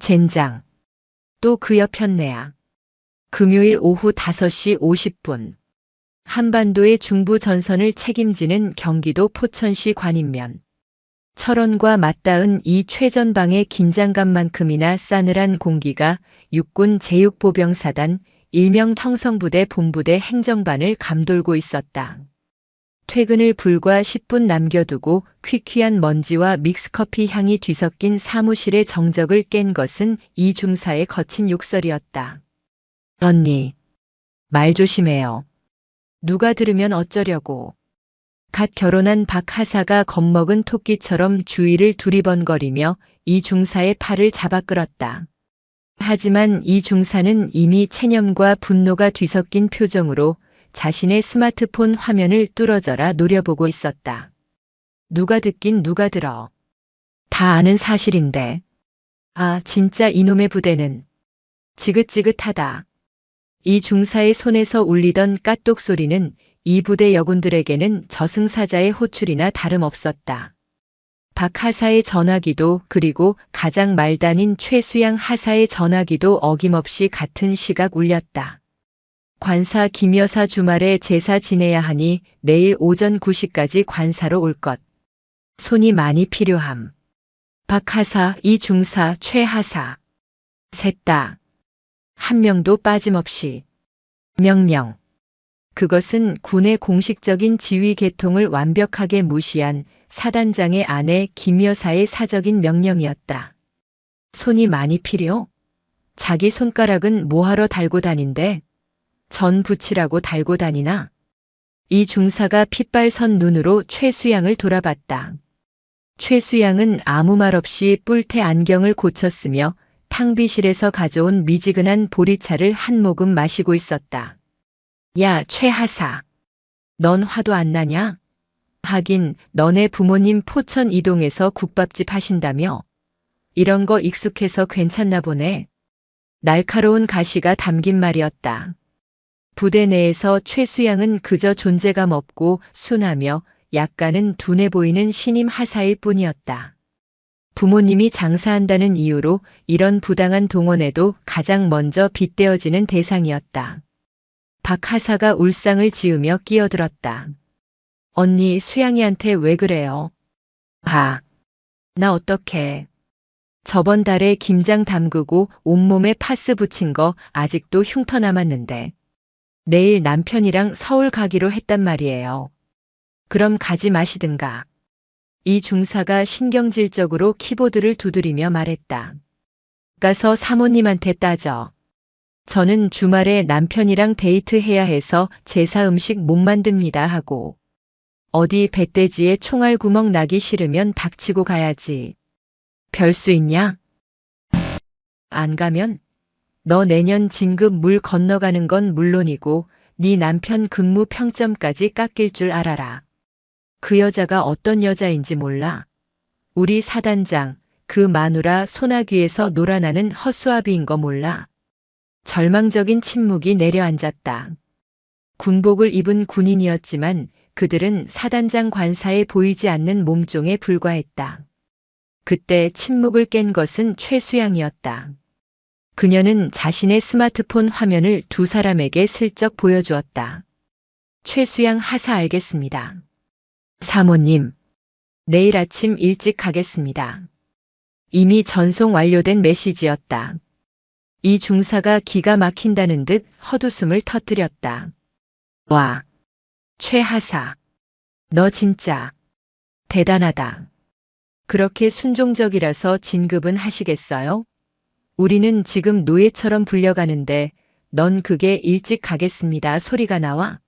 젠장. 또 그 옆였네야. 금요일 오후 5시 50분. 한반도의 중부 전선을 책임지는 경기도 포천시 관인면. 철원과 맞닿은 이 최전방의 긴장감만큼이나 싸늘한 공기가 육군 제6보병사단 일명 청성부대 본부대 행정반을 감돌고 있었다. 퇴근을 불과 10분 남겨두고 퀴퀴한 먼지와 믹스커피 향이 뒤섞인 사무실의 정적을 깬 것은 이 중사의 거친 욕설이었다. 언니, 말 조심해요. 누가 들으면 어쩌려고. 갓 결혼한 박 하사가 겁먹은 토끼처럼 주위를 두리번거리며 이 중사의 팔을 잡아 끌었다. 하지만 이 중사는 이미 체념과 분노가 뒤섞인 표정으로 자신의 스마트폰 화면을 뚫어져라 노려보고 있었다. 누가 듣긴 누가 들어. 다 아는 사실인데. 아, 진짜 이놈의 부대는. 지긋지긋하다. 이 중사의 손에서 울리던 까똑 소리는 이 부대 여군들에게는 저승사자의 호출이나 다름없었다. 박 하사의 전화기도 그리고 가장 말단인 최수양 하사의 전화기도 어김없이 같은 시각 울렸다. 관사 김 여사 주말에 제사 지내야 하니 내일 오전 9시까지 관사로 올 것. 손이 많이 필요함. 박 하사, 이 중사, 최 하사. 셋 다. 한 명도 빠짐없이. 명령. 그것은 군의 공식적인 지휘 계통을 완벽하게 무시한 사단장의 아내 김 여사의 사적인 명령이었다. 손이 많이 필요? 자기 손가락은 뭐하러 달고 다닌대? 전 붙이라고 달고 다니나? 이 중사가 핏발선 눈으로 최수양을 돌아봤다. 최수양은 아무 말 없이 뿔테 안경을 고쳤으며 탕비실에서 가져온 미지근한 보리차를 한 모금 마시고 있었다. 야, 최 하사. 넌 화도 안 나냐? 하긴 너네 부모님 포천 이동에서 국밥집 하신다며? 이런 거 익숙해서 괜찮나 보네. 날카로운 가시가 담긴 말이었다. 부대 내에서 최수양은 그저 존재감 없고 순하며 약간은 둔해 보이는 신임 하사일 뿐이었다. 부모님이 장사한다는 이유로 이런 부당한 동원에도 가장 먼저 빗대어지는 대상이었다. 박 하사가 울상을 지으며 끼어들었다. 언니, 수양이한테 왜 그래요? 봐. 나 어떡해. 저번 달에 김장 담그고 온몸에 파스 붙인 거 아직도 흉터 남았는데. 내일 남편이랑 서울 가기로 했단 말이에요. 그럼 가지 마시든가. 이 중사가 신경질적으로 키보드를 두드리며 말했다. 가서 사모님한테 따져. 저는 주말에 남편이랑 데이트해야 해서 제사 음식 못 만듭니다 하고. 어디 배돼지에 총알 구멍 나기 싫으면 닥치고 가야지. 별 수 있냐? 안 가면? 너 내년 진급 물 건너가는 건 물론이고 네 남편 근무 평점까지 깎일 줄 알아라. 그 여자가 어떤 여자인지 몰라. 우리 사단장, 그 마누라 소나귀에서 놀아나는 허수아비인 거 몰라. 절망적인 침묵이 내려앉았다. 군복을 입은 군인이었지만 그들은 사단장 관사에 보이지 않는 몸종에 불과했다. 그때 침묵을 깬 것은 최수양이었다. 그녀는 자신의 스마트폰 화면을 두 사람에게 슬쩍 보여주었다. 최수양 하사 알겠습니다. 사모님, 내일 아침 일찍 가겠습니다. 이미 전송 완료된 메시지였다. 이 중사가 기가 막힌다는 듯 헛웃음을 터뜨렸다. 와, 최 하사. 너 진짜 대단하다. 그렇게 순종적이라서 진급은 하시겠어요? 우리는 지금 노예처럼 불려가는데 넌 그게 일찍 가겠습니다 소리가 나와?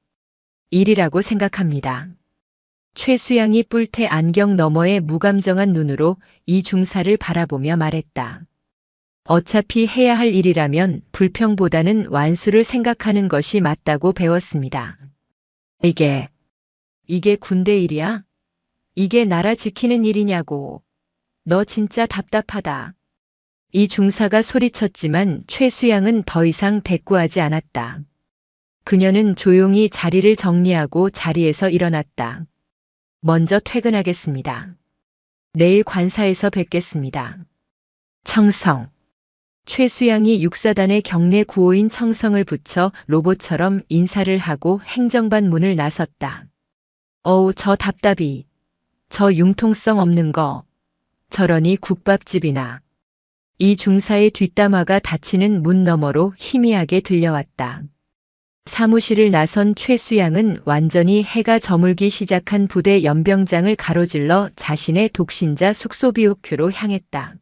일이라고 생각합니다. 최수양이 뿔테 안경 너머의 무감정한 눈으로 이 중사를 바라보며 말했다. 어차피 해야 할 일이라면 불평보다는 완수를 생각하는 것이 맞다고 배웠습니다. 이게 군대 일이야? 이게 나라 지키는 일이냐고. 너 진짜 답답하다. 이 중사가 소리쳤지만 최수양은 더 이상 대꾸하지 않았다. 그녀는 조용히 자리를 정리하고 자리에서 일어났다. 먼저 퇴근하겠습니다. 내일 관사에서 뵙겠습니다. 청성. 최수양이 육사단의 경례 구호인 청성을 붙여 로봇처럼 인사를 하고 행정반 문을 나섰다. 어우, 저 답답이. 저 융통성 없는 거. 저러니 국밥집이나. 이 중사의 뒷담화가 닫히는 문 너머로 희미하게 들려왔다. 사무실을 나선 최수양은 완전히 해가 저물기 시작한 부대 연병장을 가로질러 자신의 독신자 숙소 BOQ로 향했다.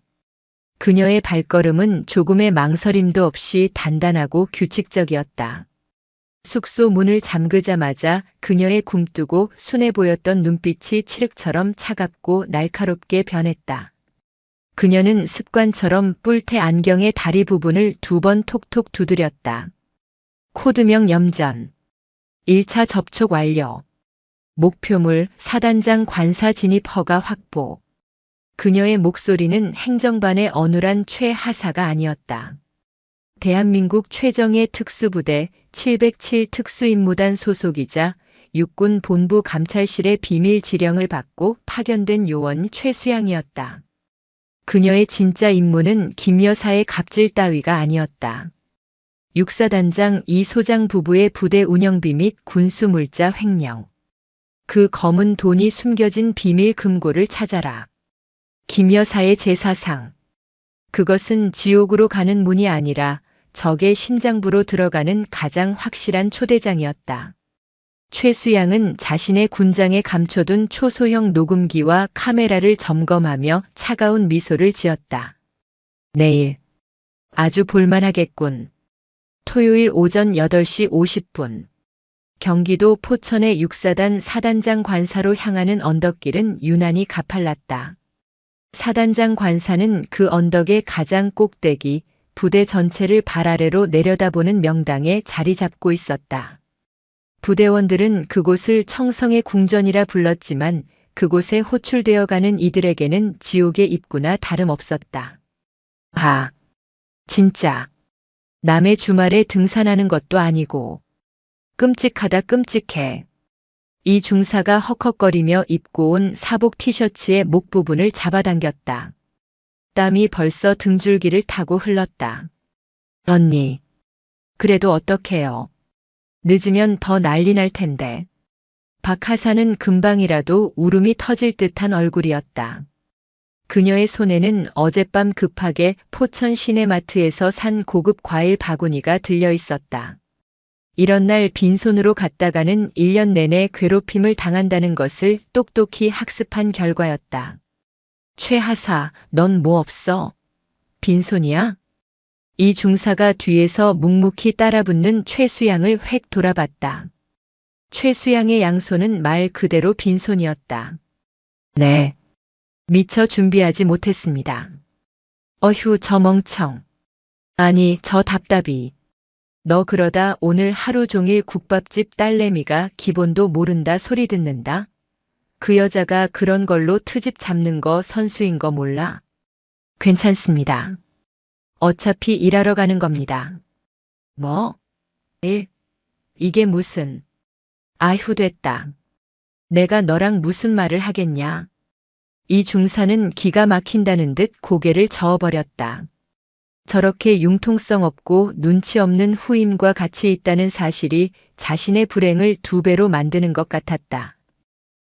그녀의 발걸음은 조금의 망설임도 없이 단단하고 규칙적이었다. 숙소 문을 잠그자마자 그녀의 굼뜨고 순해 보였던 눈빛이 칠흑처럼 차갑고 날카롭게 변했다. 그녀는 습관처럼 뿔테 안경의 다리 부분을 2번 톡톡 두드렸다. 코드명 염전. 1차 접촉 완료. 목표물 사단장 관사 진입 허가 확보. 그녀의 목소리는 행정반의 어눌한 최하사가 아니었다. 대한민국 최정예 특수부대 707 특수임무단 소속이자 육군 본부 감찰실의 비밀 지령을 받고 파견된 요원 최수양이었다. 그녀의 진짜 임무는 김 여사의 갑질 따위가 아니었다. 육사단장 이 소장 부부의 부대 운영비 및 군수 물자 횡령. 그 검은 돈이 숨겨진 비밀 금고를 찾아라. 김 여사의 제사상. 그것은 지옥으로 가는 문이 아니라 적의 심장부로 들어가는 가장 확실한 초대장이었다. 최수양은 자신의 군장에 감춰둔 초소형 녹음기와 카메라를 점검하며 차가운 미소를 지었다. 내일. 아주 볼만하겠군. 토요일 오전 8시 50분. 경기도 포천의 육사단 사단장 관사로 향하는 언덕길은 유난히 가팔랐다. 사단장 관사는 그 언덕의 가장 꼭대기, 부대 전체를 발 아래로 내려다보는 명당에 자리 잡고 있었다. 부대원들은 그곳을 청성의 궁전이라 불렀지만 그곳에 호출되어 가는 이들에게는 지옥의 입구나 다름없었다. 아, 진짜. 남의 주말에 등산하는 것도 아니고. 끔찍하다 끔찍해. 이 중사가 헉헉거리며 입고 온 사복 티셔츠의 목 부분을 잡아당겼다. 땀이 벌써 등줄기를 타고 흘렀다. 언니. 그래도 어떡해요. 늦으면 더 난리 날 텐데. 박하사는 금방이라도 울음이 터질 듯한 얼굴이었다. 그녀의 손에는 어젯밤 급하게 포천 시내마트에서 산 고급 과일 바구니가 들려 있었다. 이런 날 빈손으로 갔다가는 1년 내내 괴롭힘을 당한다는 것을 똑똑히 학습한 결과였다. 최하사, 넌 뭐 없어? 빈손이야? 이 중사가 뒤에서 묵묵히 따라붙는 최수양을 획 돌아봤다. 최수양의 양손은 말 그대로 빈손이었다. 네. 미처 준비하지 못했습니다. 어휴, 저 멍청. 아니, 저 답답이. 너 그러다 오늘 하루 종일 국밥집 딸내미가 기본도 모른다 소리 듣는다? 그 여자가 그런 걸로 트집 잡는 거 선수인 거 몰라? 괜찮습니다. 어차피 일하러 가는 겁니다. 뭐? 일? 이게 무슨? 아휴, 됐다. 내가 너랑 무슨 말을 하겠냐? 이 중사는 기가 막힌다는 듯 고개를 저어버렸다. 저렇게 융통성 없고 눈치 없는 후임과 같이 있다는 사실이 자신의 불행을 2배로 만드는 것 같았다.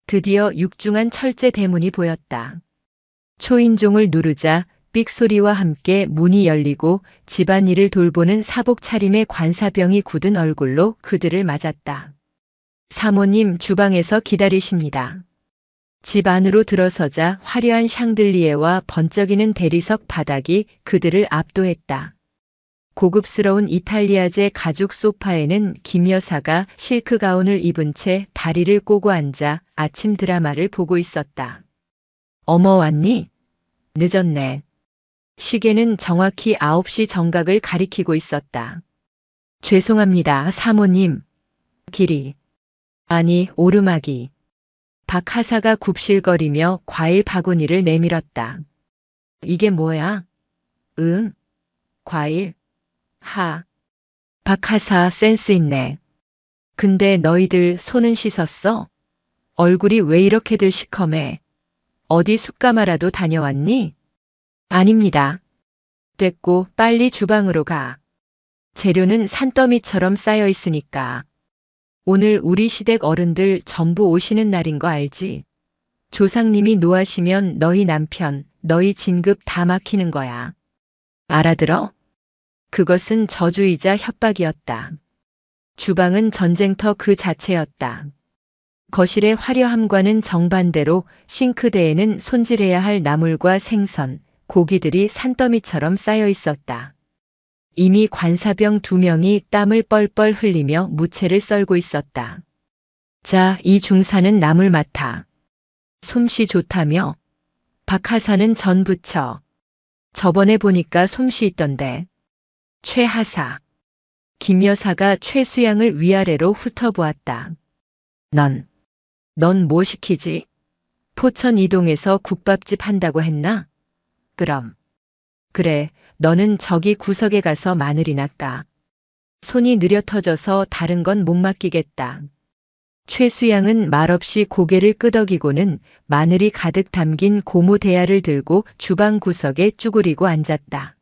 드디어 육중한 철제 대문이 보였다. 초인종을 누르자 삑소리와 함께 문이 열리고 집안일을 돌보는 사복 차림의 관사병이 굳은 얼굴로 그들을 맞았다. 사모님, 주방에서 기다리십니다. 집 안으로 들어서자 화려한 샹들리에와 번쩍이는 대리석 바닥이 그들을 압도했다. 고급스러운 이탈리아제 가죽 소파에는 김 여사가 실크 가운을 입은 채 다리를 꼬고 앉아 아침 드라마를 보고 있었다. 어머, 왔니? 늦었네. 시계는 정확히 9시 정각을 가리키고 있었다. 죄송합니다, 사모님. 길이. 아니, 오르막이. 박하사가 굽실거리며 과일 바구니를 내밀었다. 이게 뭐야? 응? 과일? 하. 박하사 센스 있네. 근데 너희들 손은 씻었어? 얼굴이 왜 이렇게들 시커매? 어디 숯가마라도 다녀왔니? 아닙니다. 됐고 빨리 주방으로 가. 재료는 산더미처럼 쌓여 있으니까. 오늘 우리 시댁 어른들 전부 오시는 날인 거 알지? 조상님이 노하시면 너희 남편, 너희 진급 다 막히는 거야. 알아들어? 그것은 저주이자 협박이었다. 주방은 전쟁터 그 자체였다. 거실의 화려함과는 정반대로 싱크대에는 손질해야 할 나물과 생선, 고기들이 산더미처럼 쌓여 있었다. 이미 관사병 2명이 땀을 뻘뻘 흘리며 무채를 썰고 있었다. 자, 이 중사는 나물 맡아. 솜씨 좋다며? 박하사는 전 부쳐. 저번에 보니까 솜씨 있던데. 최하사. 김 여사가 최수양을 위아래로 훑어보았다. 넌 뭐 시키지? 포천 이동에서 국밥집 한다고 했나? 그럼. 그래, 너는 저기 구석에 가서 마늘이나 까. 손이 느려 터져서 다른 건 못 맡기겠다. 최수양은 말없이 고개를 끄덕이고는 마늘이 가득 담긴 고무 대야를 들고 주방 구석에 쭈그리고 앉았다.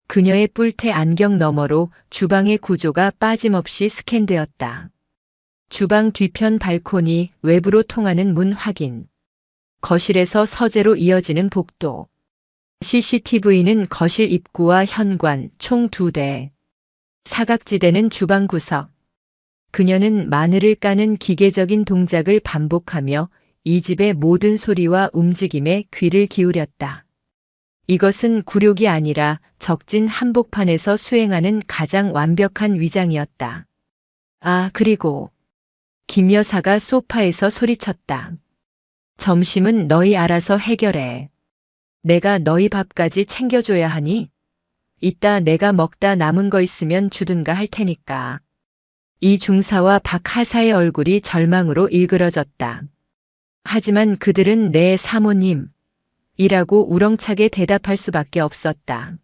그녀의 뿔테 안경 너머로 주방의 구조가 빠짐없이 스캔되었다. 주방 뒤편 발코니, 외부로 통하는 문 확인. 거실에서 서재로 이어지는 복도. CCTV는 거실 입구와 현관 총 2대. 사각지대는 주방 구석. 그녀는 마늘을 까는 기계적인 동작을 반복하며 이 집의 모든 소리와 움직임에 귀를 기울였다. 이것은 굴욕이 아니라 적진 한복판에서 수행하는 가장 완벽한 위장이었다. 아, 그리고 김 여사가 소파에서 소리쳤다. 점심은 너희 알아서 해결해. 내가 너희 밥까지 챙겨줘야 하니? 이따 내가 먹다 남은 거 있으면 주든가 할 테니까. 이 중사와 박하사의 얼굴이 절망으로 일그러졌다. 하지만 그들은 내 사모님 이라고 우렁차게 대답할 수밖에 없었다.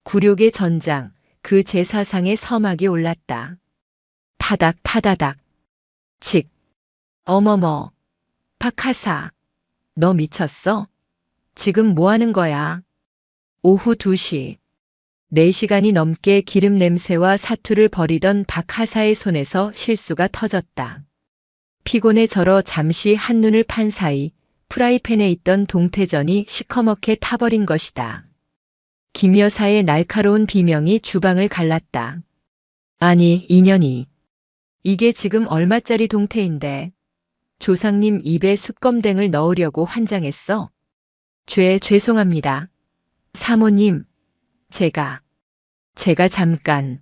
굴욕의 전장, 그 제사상의 서막이 올랐다. 타닥 타다닥. 칙. 어머머. 박하사. 너 미쳤어? 지금 뭐 하는 거야? 오후 2시. 4시간이 넘게 기름 냄새와 사투를 벌이던 박하사의 손에서 실수가 터졌다. 피곤에 절어 잠시 한눈을 판 사이 프라이팬에 있던 동태전이 시커멓게 타버린 것이다. 김 여사의 날카로운 비명이 주방을 갈랐다. 아니, 인연이. 이게 지금 얼마짜리 동태인데. 조상님 입에 숯검댕을 넣으려고 환장했어. 죄송합니다. 사모님, 제가 잠깐.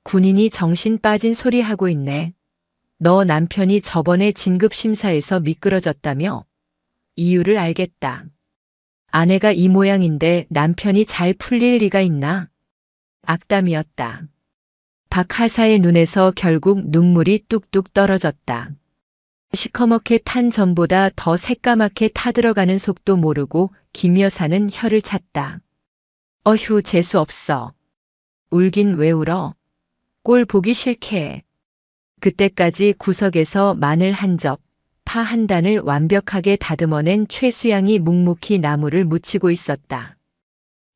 군인이 정신 빠진 소리 하고 있네. 너 남편이 저번에 진급심사에서 미끄러졌다며? 이유를 알겠다. 아내가 이 모양인데 남편이 잘 풀릴 리가 있나? 악담이었다. 박하사의 눈에서 결국 눈물이 뚝뚝 떨어졌다. 시커멓게 탄 전보다 더 새까맣게 타들어가는 속도 모르고 김 여사는 혀를 찼다. 어휴, 재수 없어. 울긴 왜 울어? 꼴 보기 싫게. 그때까지 구석에서 마늘 1접, 파 1단을 완벽하게 다듬어낸 최수양이 묵묵히 나무를 묻히고 있었다.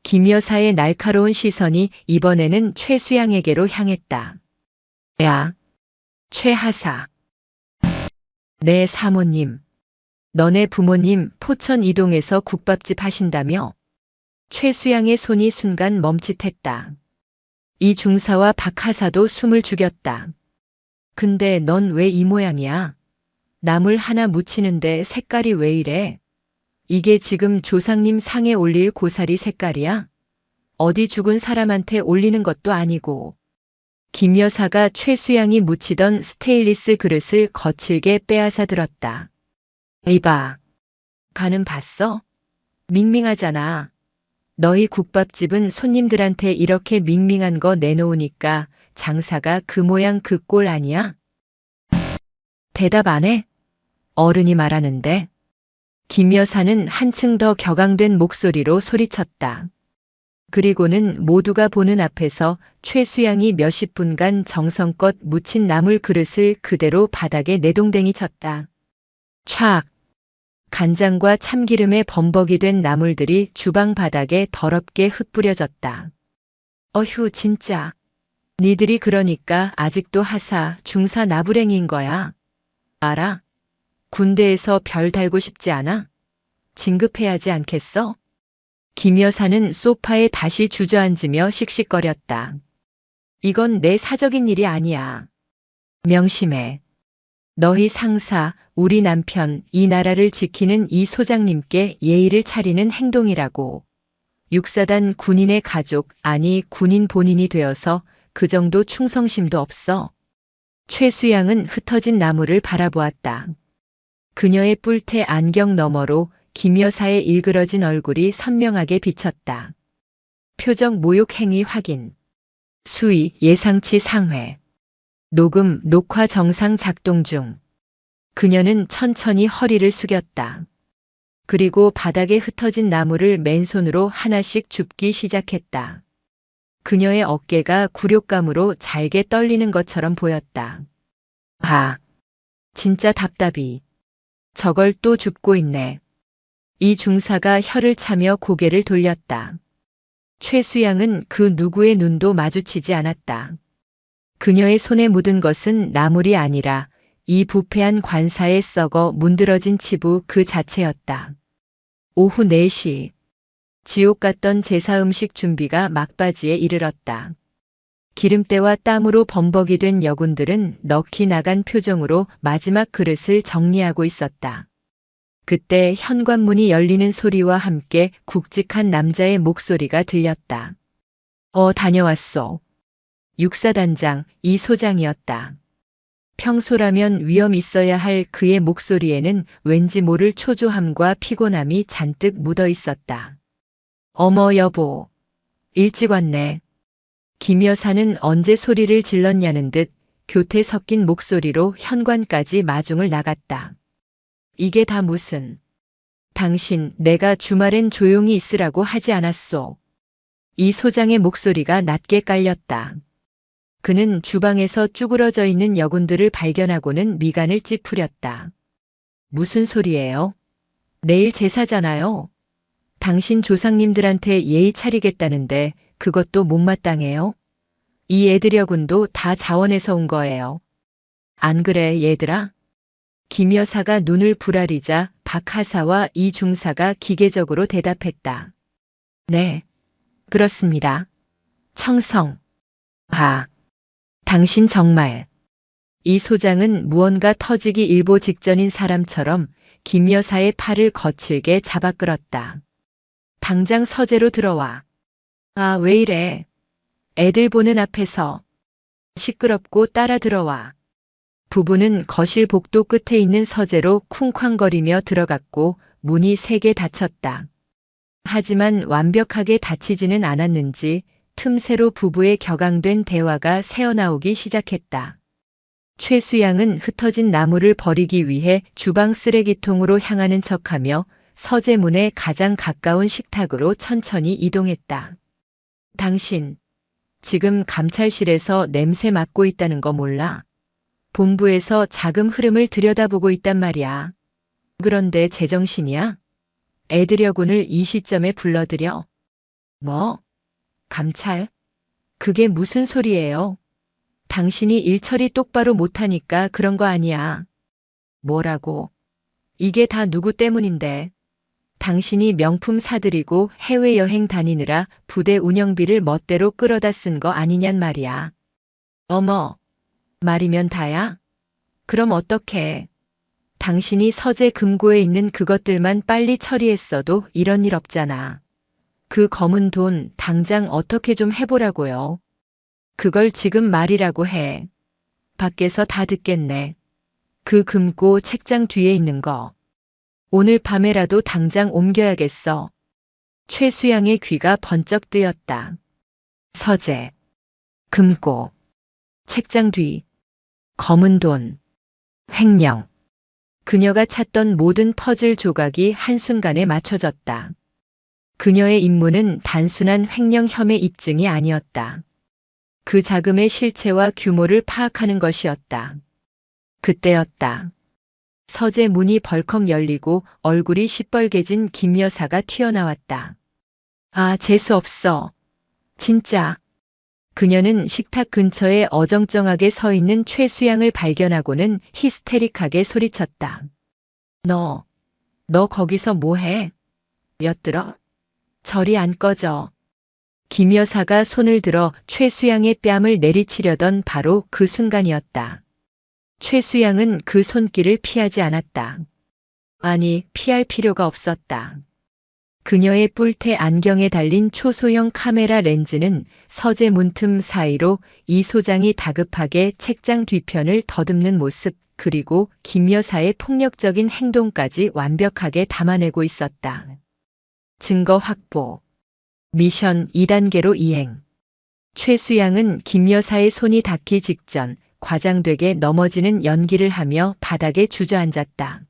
김 여사의 날카로운 시선이 이번에는 최수양에게로 향했다. 야, 최하사. 내 사모님. 너네 부모님 포천 이동에서 국밥집 하신다며? 최수양의 손이 순간 멈칫했다. 이 중사와 박하사도 숨을 죽였다. 근데 넌 왜 이 모양이야? 나물 하나 묻히는데 색깔이 왜 이래? 이게 지금 조상님 상에 올릴 고사리 색깔이야? 어디 죽은 사람한테 올리는 것도 아니고. 김 여사가 최수양이 묻히던 스테인리스 그릇을 거칠게 빼앗아 들었다. 이봐. 간은 봤어? 밍밍하잖아. 너희 국밥집은 손님들한테 이렇게 밍밍한 거 내놓으니까 장사가 그 모양 그 꼴 아니야? 대답 안 해? 어른이 말하는데. 김 여사는 한층 더 격앙된 목소리로 소리쳤다. 그리고는 모두가 보는 앞에서 최수양이 몇십 분간 정성껏 묻힌 나물 그릇을 그대로 바닥에 내동댕이 쳤다. 촥! 간장과 참기름에 범벅이 된 나물들이 주방 바닥에 더럽게 흩뿌려졌다. 어휴, 진짜. 니들이 그러니까 아직도 하사, 중사 나부랭이인 거야. 알아? 군대에서 별 달고 싶지 않아? 진급해야지 않겠어? 김 여사는 소파에 다시 주저앉으며 씩씩거렸다. 이건 내 사적인 일이 아니야. 명심해. 너희 상사, 우리 남편, 이 나라를 지키는 이 소장님께 예의를 차리는 행동이라고. 육사단 군인의 가족, 아니 군인 본인이 되어서 그 정도 충성심도 없어. 최수양은 흩어진 나무를 바라보았다. 그녀의 뿔테 안경 너머로 김 여사의 일그러진 얼굴이 선명하게 비쳤다. 표적 모욕 행위 확인. 수의 예상치 상회. 녹음 녹화 정상 작동 중. 그녀는 천천히 허리를 숙였다. 그리고 바닥에 흩어진 나무를 맨손으로 하나씩 줍기 시작했다. 그녀의 어깨가 굴욕감으로 잘게 떨리는 것처럼 보였다. 아, 진짜 답답이. 저걸 또 줍고 있네. 이 중사가 혀를 차며 고개를 돌렸다. 최수양은 그 누구의 눈도 마주치지 않았다. 그녀의 손에 묻은 것은 나물이 아니라 이 부패한 관사에 썩어 문드러진 치부 그 자체였다. 오후 4시. 지옥 같던 제사 음식 준비가 막바지에 이르렀다. 기름때와 땀으로 범벅이 된 여군들은 넋이 나간 표정으로 마지막 그릇을 정리하고 있었다. 그때 현관문이 열리는 소리와 함께 굵직한 남자의 목소리가 들렸다. 다녀왔소. 육사단장 이 소장이었다. 평소라면 위험 있어야 할 그의 목소리에는 왠지 모를 초조함과 피곤함이 잔뜩 묻어 있었다. 어머 여보. 일찍 왔네. 김 여사는 언제 소리를 질렀냐는 듯 교태 섞인 목소리로 현관까지 마중을 나갔다. 이게 다 무슨. 당신 내가 주말엔 조용히 있으라고 하지 않았소. 이 소장의 목소리가 낮게 깔렸다. 그는 주방에서 쭈그러져 있는 여군들을 발견하고는 미간을 찌푸렸다. 무슨 소리예요? 내일 제사잖아요. 당신 조상님들한테 예의 차리겠다는데 그것도 못마땅해요? 이 애들여군도 다 자원해서 온 거예요. 안 그래 얘들아? 김 여사가 눈을 부라리자 박 하사와 이 중사가 기계적으로 대답했다. 네, 그렇습니다. 청성. 아, 당신 정말. 이 소장은 무언가 터지기 일보 직전인 사람처럼 김 여사의 팔을 거칠게 잡아 끌었다. 당장 서재로 들어와. 아, 왜 이래. 애들 보는 앞에서. 시끄럽고 따라 들어와. 부부는 거실 복도 끝에 있는 서재로 쿵쾅거리며 들어갔고 문이 3개 닫혔다. 하지만 완벽하게 닫히지는 않았는지 틈새로 부부의 격앙된 대화가 새어나오기 시작했다. 최수양은 흩어진 나무를 버리기 위해 주방 쓰레기통으로 향하는 척하며 서재 문에 가장 가까운 식탁으로 천천히 이동했다. 당신, 지금 감찰실에서 냄새 맡고 있다는 거 몰라? 본부에서 자금 흐름을 들여다보고 있단 말이야. 그런데 제정신이야? 애들여군을 이 시점에 불러들여? 뭐? 감찰? 그게 무슨 소리예요? 당신이 일 처리 똑바로 못하니까 그런 거 아니야. 뭐라고? 이게 다 누구 때문인데? 당신이 명품 사들이고 해외여행 다니느라 부대 운영비를 멋대로 끌어다 쓴 거 아니냔 말이야. 어머, 말이면 다야? 그럼 어떡해? 당신이 서재 금고에 있는 그것들만 빨리 처리했어도 이런 일 없잖아. 그 검은 돈 당장 어떻게 좀 해보라고요. 그걸 지금 말이라고 해. 밖에서 다 듣겠네. 그 금고 책장 뒤에 있는 거. 오늘 밤에라도 당장 옮겨야겠어. 최수양의 귀가 번쩍 뜨였다. 서재, 금고, 책장 뒤, 검은 돈, 횡령. 그녀가 찾던 모든 퍼즐 조각이 한순간에 맞춰졌다. 그녀의 임무는 단순한 횡령 혐의 입증이 아니었다. 그 자금의 실체와 규모를 파악하는 것이었다. 그때였다. 서재 문이 벌컥 열리고 얼굴이 시뻘개진 김 여사가 튀어나왔다. 아, 재수 없어. 진짜. 그녀는 식탁 근처에 어정쩡하게 서 있는 최수양을 발견하고는 히스테릭하게 소리쳤다. 너 거기서 뭐해? 엿들어? 저리 안 꺼져. 김 여사가 손을 들어 최수양의 뺨을 내리치려던 바로 그 순간이었다. 최수양은 그 손길을 피하지 않았다. 아니, 피할 필요가 없었다. 그녀의 뿔테 안경에 달린 초소형 카메라 렌즈는 서재 문틈 사이로 이 소장이 다급하게 책장 뒤편을 더듬는 모습, 그리고 김 여사의 폭력적인 행동까지 완벽하게 담아내고 있었다. 증거 확보. 미션 2단계로 이행. 최수양은 김 여사의 손이 닿기 직전 과장되게 넘어지는 연기를 하며 바닥에 주저앉았다.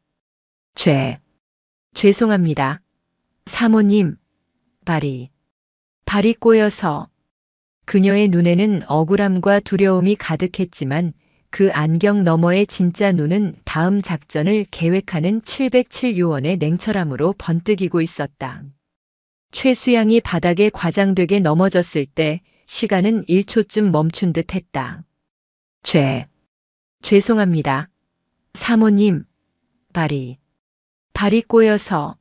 죄송합니다. 사모님. 발이 꼬여서. 그녀의 눈에는 억울함과 두려움이 가득했지만 그 안경 너머의 진짜 눈은 다음 작전을 계획하는 707 요원의 냉철함으로 번뜩이고 있었다. 최수양이 바닥에 과장되게 넘어졌을 때 시간은 1초쯤 멈춘 듯 했다. 죄송합니다. 사모님. 발이 꼬여서.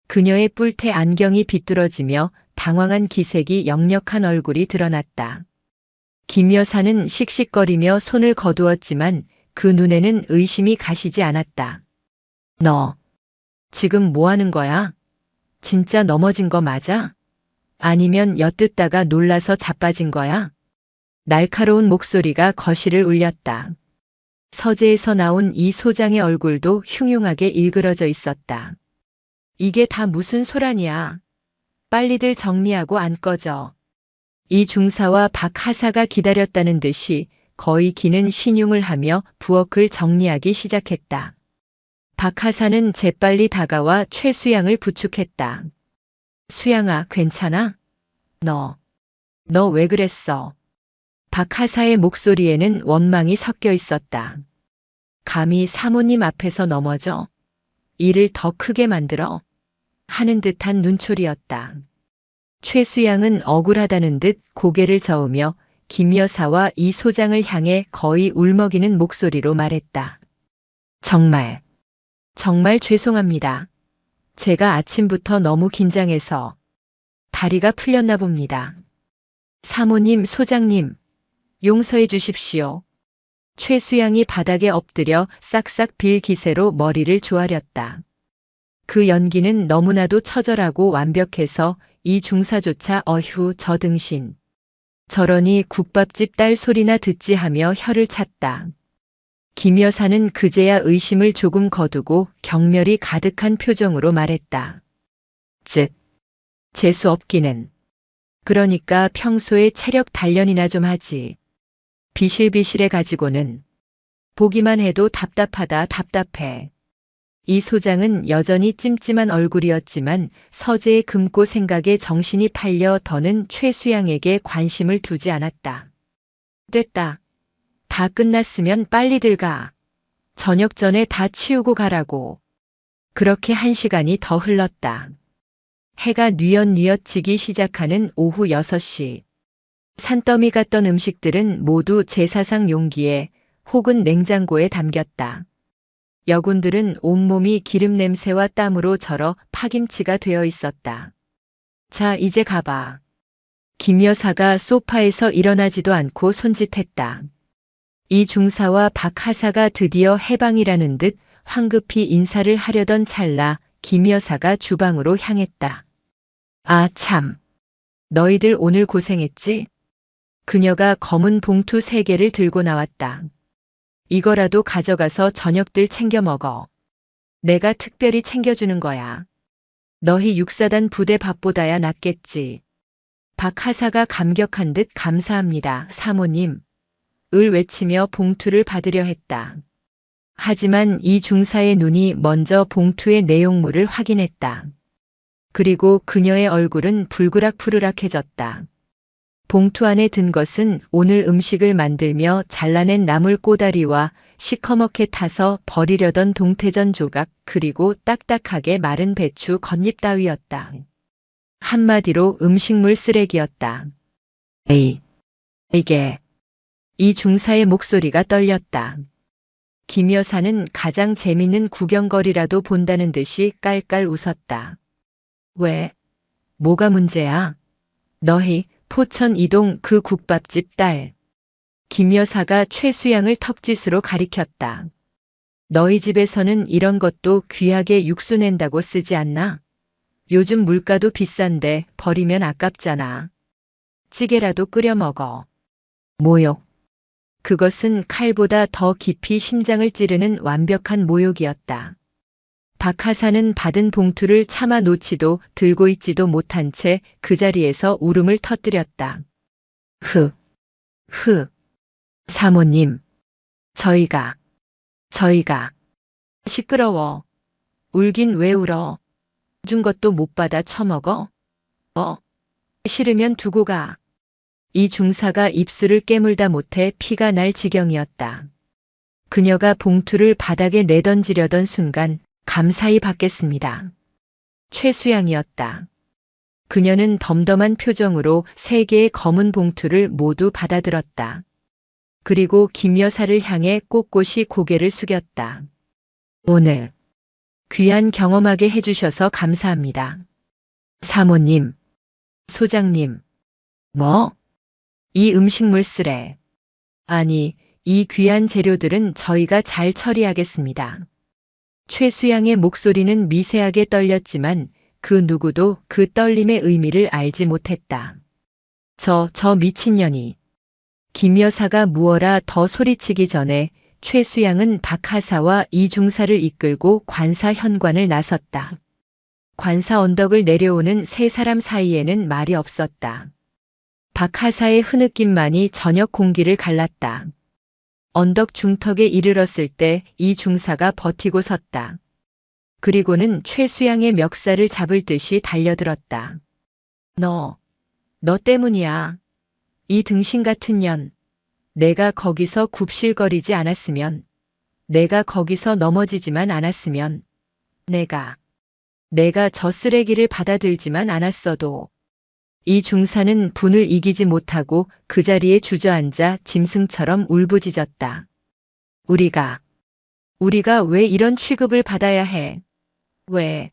그녀의 뿔테 안경이 비뚤어지며 당황한 기색이 역력한 얼굴이 드러났다. 김 여사는 씩씩거리며 손을 거두었지만 그 눈에는 의심이 가시지 않았다. 너 지금 뭐 하는 거야? 진짜 넘어진 거 맞아? 아니면 엿듣다가 놀라서 자빠진 거야? 날카로운 목소리가 거실을 울렸다. 서재에서 나온 이 소장의 얼굴도 흉흉하게 일그러져 있었다. 이게 다 무슨 소란이야? 빨리들 정리하고 안 꺼져. 이 중사와 박 하사가 기다렸다는 듯이 거의 기는 신용을 하며 부엌을 정리하기 시작했다. 박 하사는 재빨리 다가와 최수양을 부축했다. 수양아, 괜찮아? 너 왜 그랬어? 박 하사의 목소리에는 원망이 섞여 있었다. 감히 사모님 앞에서 넘어져? 일을 더 크게 만들어? 하는 듯한 눈초리였다. 최수양은 억울하다는 듯 고개를 저으며 김 여사와 이 소장을 향해 거의 울먹이는 목소리로 말했다. 정말 죄송합니다. 제가 아침부터 너무 긴장해서 다리가 풀렸나 봅니다. 사모님, 소장님, 용서해 주십시오. 최수양이 바닥에 엎드려 싹싹 빌 기세로 머리를 조아렸다. 그 연기는 너무나도 처절하고 완벽해서 이 중사조차 어휴 저 등신. 저러니 국밥집 딸 소리나 듣지 하며 혀를 찼다. 김 여사는 그제야 의심을 조금 거두고 경멸이 가득한 표정으로 말했다. 즉, 재수 없기는. 그러니까 평소에 체력 단련이나 좀 하지. 비실비실해 가지고는. 보기만 해도 답답하다 답답해. 이 소장은 여전히 찜찜한 얼굴이었지만 서재의 금고 생각에 정신이 팔려 더는 최수양에게 관심을 두지 않았다. 됐다. 다 끝났으면 빨리들 가. 저녁 전에 다 치우고 가라고. 그렇게 1시간이 더 흘렀다. 해가 뉘엿뉘엿 지기 시작하는 오후 6시. 산더미 같던 음식들은 모두 제사상 용기에 혹은 냉장고에 담겼다. 여군들은 온몸이 기름 냄새와 땀으로 절어 파김치가 되어 있었다. 자, 이제 가봐. 김 여사가 소파에서 일어나지도 않고 손짓했다. 이 중사와 박 하사가 드디어 해방이라는 듯 황급히 인사를 하려던 찰나 김 여사가 주방으로 향했다. 아, 참. 너희들 오늘 고생했지? 그녀가 검은 봉투 3개를 들고 나왔다. 이거라도 가져가서 저녁들 챙겨 먹어. 내가 특별히 챙겨주는 거야. 너희 육사단 부대 밥보다야 낫겠지. 박 하사가 감격한 듯 감사합니다, 사모님. 을 외치며 봉투를 받으려 했다. 하지만 이 중사의 눈이 먼저 봉투의 내용물을 확인했다. 그리고 그녀의 얼굴은 불그락푸르락해졌다. 봉투 안에 든 것은 오늘 음식을 만들며 잘라낸 나물 꼬다리와 시커멓게 타서 버리려던 동태전 조각 그리고 딱딱하게 마른 배추 겉잎 따위였다. 한마디로 음식물 쓰레기였다. 에이, 이게. 이 중사의 목소리가 떨렸다. 김 여사는 가장 재밌는 구경거리라도 본다는 듯이 깔깔 웃었다. 왜? 뭐가 문제야? 너희 포천 이동 그 국밥집 딸. 김 여사가 최수양을 턱짓으로 가리켰다. 너희 집에서는 이런 것도 귀하게 육수 낸다고 쓰지 않나? 요즘 물가도 비싼데 버리면 아깝잖아. 찌개라도 끓여 먹어. 모욕. 그것은 칼보다 더 깊이 심장을 찌르는 완벽한 모욕이었다. 박하사는 받은 봉투를 차마 놓지도 들고 있지도 못한 채 그 자리에서 울음을 터뜨렸다. 사모님. 저희가. 시끄러워. 울긴 왜 울어? 준 것도 못 받아 처먹어? 싫으면 두고 가. 이 중사가 입술을 깨물다 못해 피가 날 지경이었다. 그녀가 봉투를 바닥에 내던지려던 순간 감사히 받겠습니다. 최수양이었다. 그녀는 덤덤한 표정으로 3개의 검은 봉투를 모두 받아들었다. 그리고 김 여사를 향해 꼿꼿이 고개를 숙였다. 오늘 귀한 경험하게 해주셔서 감사합니다. 사모님, 소장님, 뭐? 이 음식물 쓰레. 아니, 이 귀한 재료들은 저희가 잘 처리하겠습니다. 최수양의 목소리는 미세하게 떨렸지만 그 누구도 그 떨림의 의미를 알지 못했다. 저 미친년이. 김 여사가 무어라 더 소리치기 전에 최수양은 박하사와 이중사를 이끌고 관사 현관을 나섰다. 관사 언덕을 내려오는 3사람 사이에는 말이 없었다. 박하사의 흐느낌만이 저녁 공기를 갈랐다. 언덕 중턱에 이르렀을 때 이 중사가 버티고 섰다. 그리고는 최수양의 멱살을 잡을 듯이 달려들었다. 너 때문이야. 이 등신 같은 년. 내가 거기서 굽실거리지 않았으면, 내가 거기서 넘어지지만 않았으면, 내가 저 쓰레기를 받아들지만 않았어도. 이 중사는 분을 이기지 못하고 그 자리에 주저앉아 짐승처럼 울부짖었다. 우리가 왜 이런 취급을 받아야 해? 왜?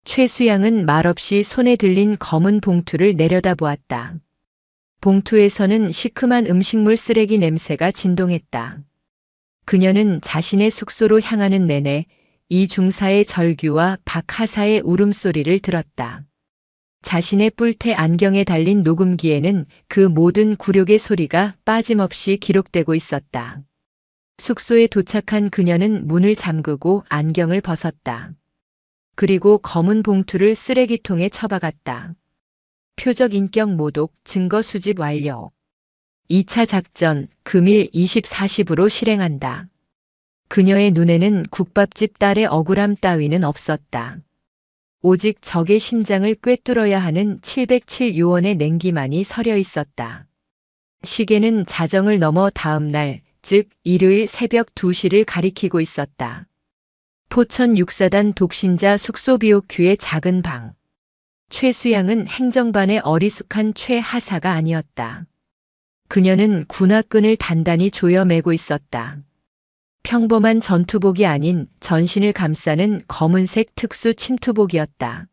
최수양은 말없이 손에 들린 검은 봉투를 내려다보았다. 봉투에서는 시큼한 음식물 쓰레기 냄새가 진동했다. 그녀는 자신의 숙소로 향하는 내내 이 중사의 절규와 박하사의 울음소리를 들었다. 자신의 뿔테 안경에 달린 녹음기에는 그 모든 굴욕의 소리가 빠짐없이 기록되고 있었다. 숙소에 도착한 그녀는 문을 잠그고 안경을 벗었다. 그리고 검은 봉투를 쓰레기통에 처박았다. 표적 인격 모독 증거 수집 완료. 2차 작전 금일 24시부로 실행한다. 그녀의 눈에는 국밥집 딸의 억울함 따위는 없었다. 오직 적의 심장을 꿰뚫어야 하는 707요원의 냉기만이 서려 있었다. 시계는 자정을 넘어 다음 날, 즉 일요일 새벽 2시를 가리키고 있었다. 포천 6사단 독신자 숙소 BOQ의 작은 방. 최수양은 행정반의 어리숙한 최하사가 아니었다. 그녀는 군화끈을 단단히 조여매고 있었다. 평범한 전투복이 아닌 전신을 감싸는 검은색 특수 침투복이었다.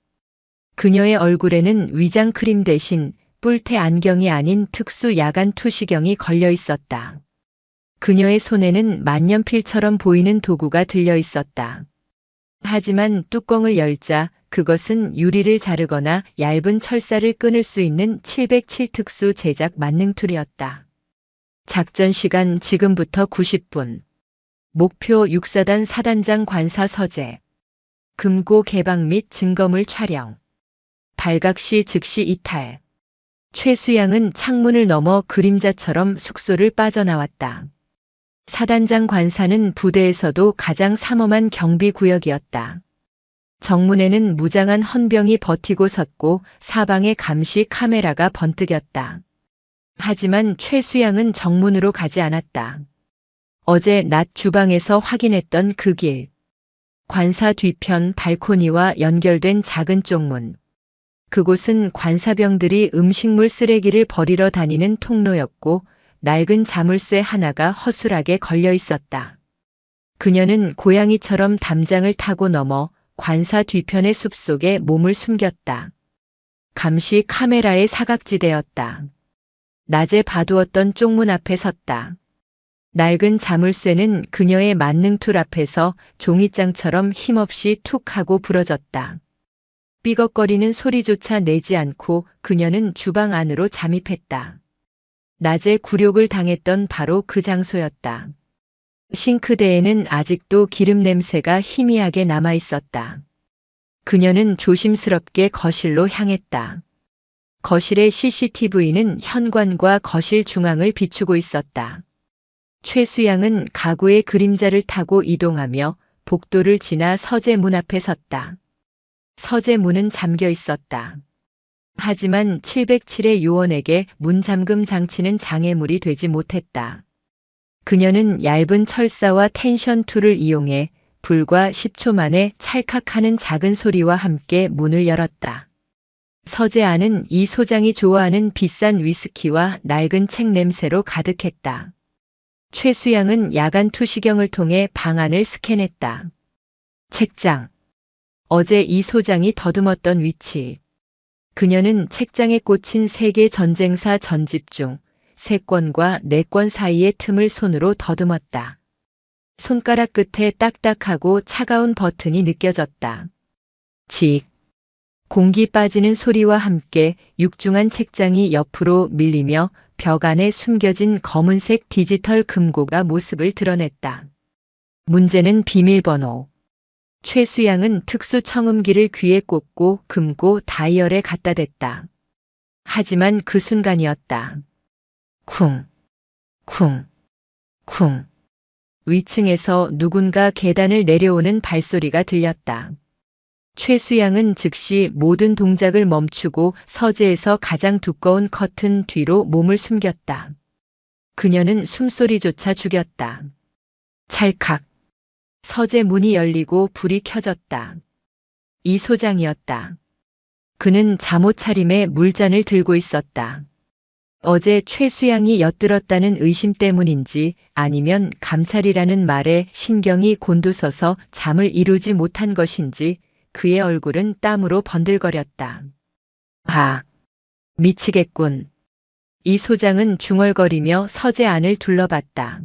그녀의 얼굴에는 위장 크림 대신 뿔테 안경이 아닌 특수 야간 투시경이 걸려 있었다. 그녀의 손에는 만년필처럼 보이는 도구가 들려 있었다. 하지만 뚜껑을 열자 그것은 유리를 자르거나 얇은 철사를 끊을 수 있는 707 특수 제작 만능툴이었다. 작전 시간 지금부터 90분. 목표 6사단 사단장 관사 서재. 금고 개방 및 증거물 촬영. 발각시 즉시 이탈. 최수양은 창문을 넘어 그림자처럼 숙소를 빠져나왔다. 사단장 관사는 부대에서도 가장 삼엄한 경비 구역이었다. 정문에는 무장한 헌병이 버티고 섰고 사방에 감시 카메라가 번뜩였다. 하지만 최수양은 정문으로 가지 않았다. 어제 낮 주방에서 확인했던 그 길. 관사 뒤편 발코니와 연결된 작은 쪽문. 그곳은 관사병들이 음식물 쓰레기를 버리러 다니는 통로였고 낡은 자물쇠 하나가 허술하게 걸려 있었다. 그녀는 고양이처럼 담장을 타고 넘어 관사 뒤편의 숲속에 몸을 숨겼다. 감시 카메라의 사각지대였다. 낮에 봐두었던 쪽문 앞에 섰다. 낡은 자물쇠는 그녀의 만능툴 앞에서 종이장처럼 힘없이 툭 하고 부러졌다. 삐걱거리는 소리조차 내지 않고 그녀는 주방 안으로 잠입했다. 낮에 굴욕을 당했던 바로 그 장소였다. 싱크대에는 아직도 기름 냄새가 희미하게 남아 있었다. 그녀는 조심스럽게 거실로 향했다. 거실의 CCTV는 현관과 거실 중앙을 비추고 있었다. 최수양은 가구의 그림자를 타고 이동하며 복도를 지나 서재 문 앞에 섰다. 서재 문은 잠겨 있었다. 하지만 707의 요원에게 문 잠금 장치는 장애물이 되지 못했다. 그녀는 얇은 철사와 텐션 툴을 이용해 불과 10초 만에 찰칵하는 작은 소리와 함께 문을 열었다. 서재 안은 이 소장이 좋아하는 비싼 위스키와 낡은 책 냄새로 가득했다. 최수양은 야간 투시경을 통해 방 안을 스캔했다. 책장. 어제 이 소장이 더듬었던 위치. 그녀는 책장에 꽂힌 세계 전쟁사 전집 중 3권과 4권 사이의 틈을 손으로 더듬었다. 손가락 끝에 딱딱하고 차가운 버튼이 느껴졌다. 직. 공기 빠지는 소리와 함께 육중한 책장이 옆으로 밀리며 벽 안에 숨겨진 검은색 디지털 금고가 모습을 드러냈다. 문제는 비밀번호. 최수양은 특수 청음기를 귀에 꽂고 금고 다이얼에 갖다 댔다. 하지만 그 순간이었다. 쿵, 쿵, 쿵. 위층에서 누군가 계단을 내려오는 발소리가 들렸다. 최수양은 즉시 모든 동작을 멈추고 서재에서 가장 두꺼운 커튼 뒤로 몸을 숨겼다. 그녀는 숨소리조차 죽였다. 찰칵. 서재 문이 열리고 불이 켜졌다. 이 소장이었다. 그는 잠옷 차림에 물잔을 들고 있었다. 어제 최수양이 엿들었다는 의심 때문인지 아니면 감찰이라는 말에 신경이 곤두서서 잠을 이루지 못한 것인지 그의 얼굴은 땀으로 번들거렸다. 아, 미치겠군. 이 소장은 중얼거리며 서재 안을 둘러봤다.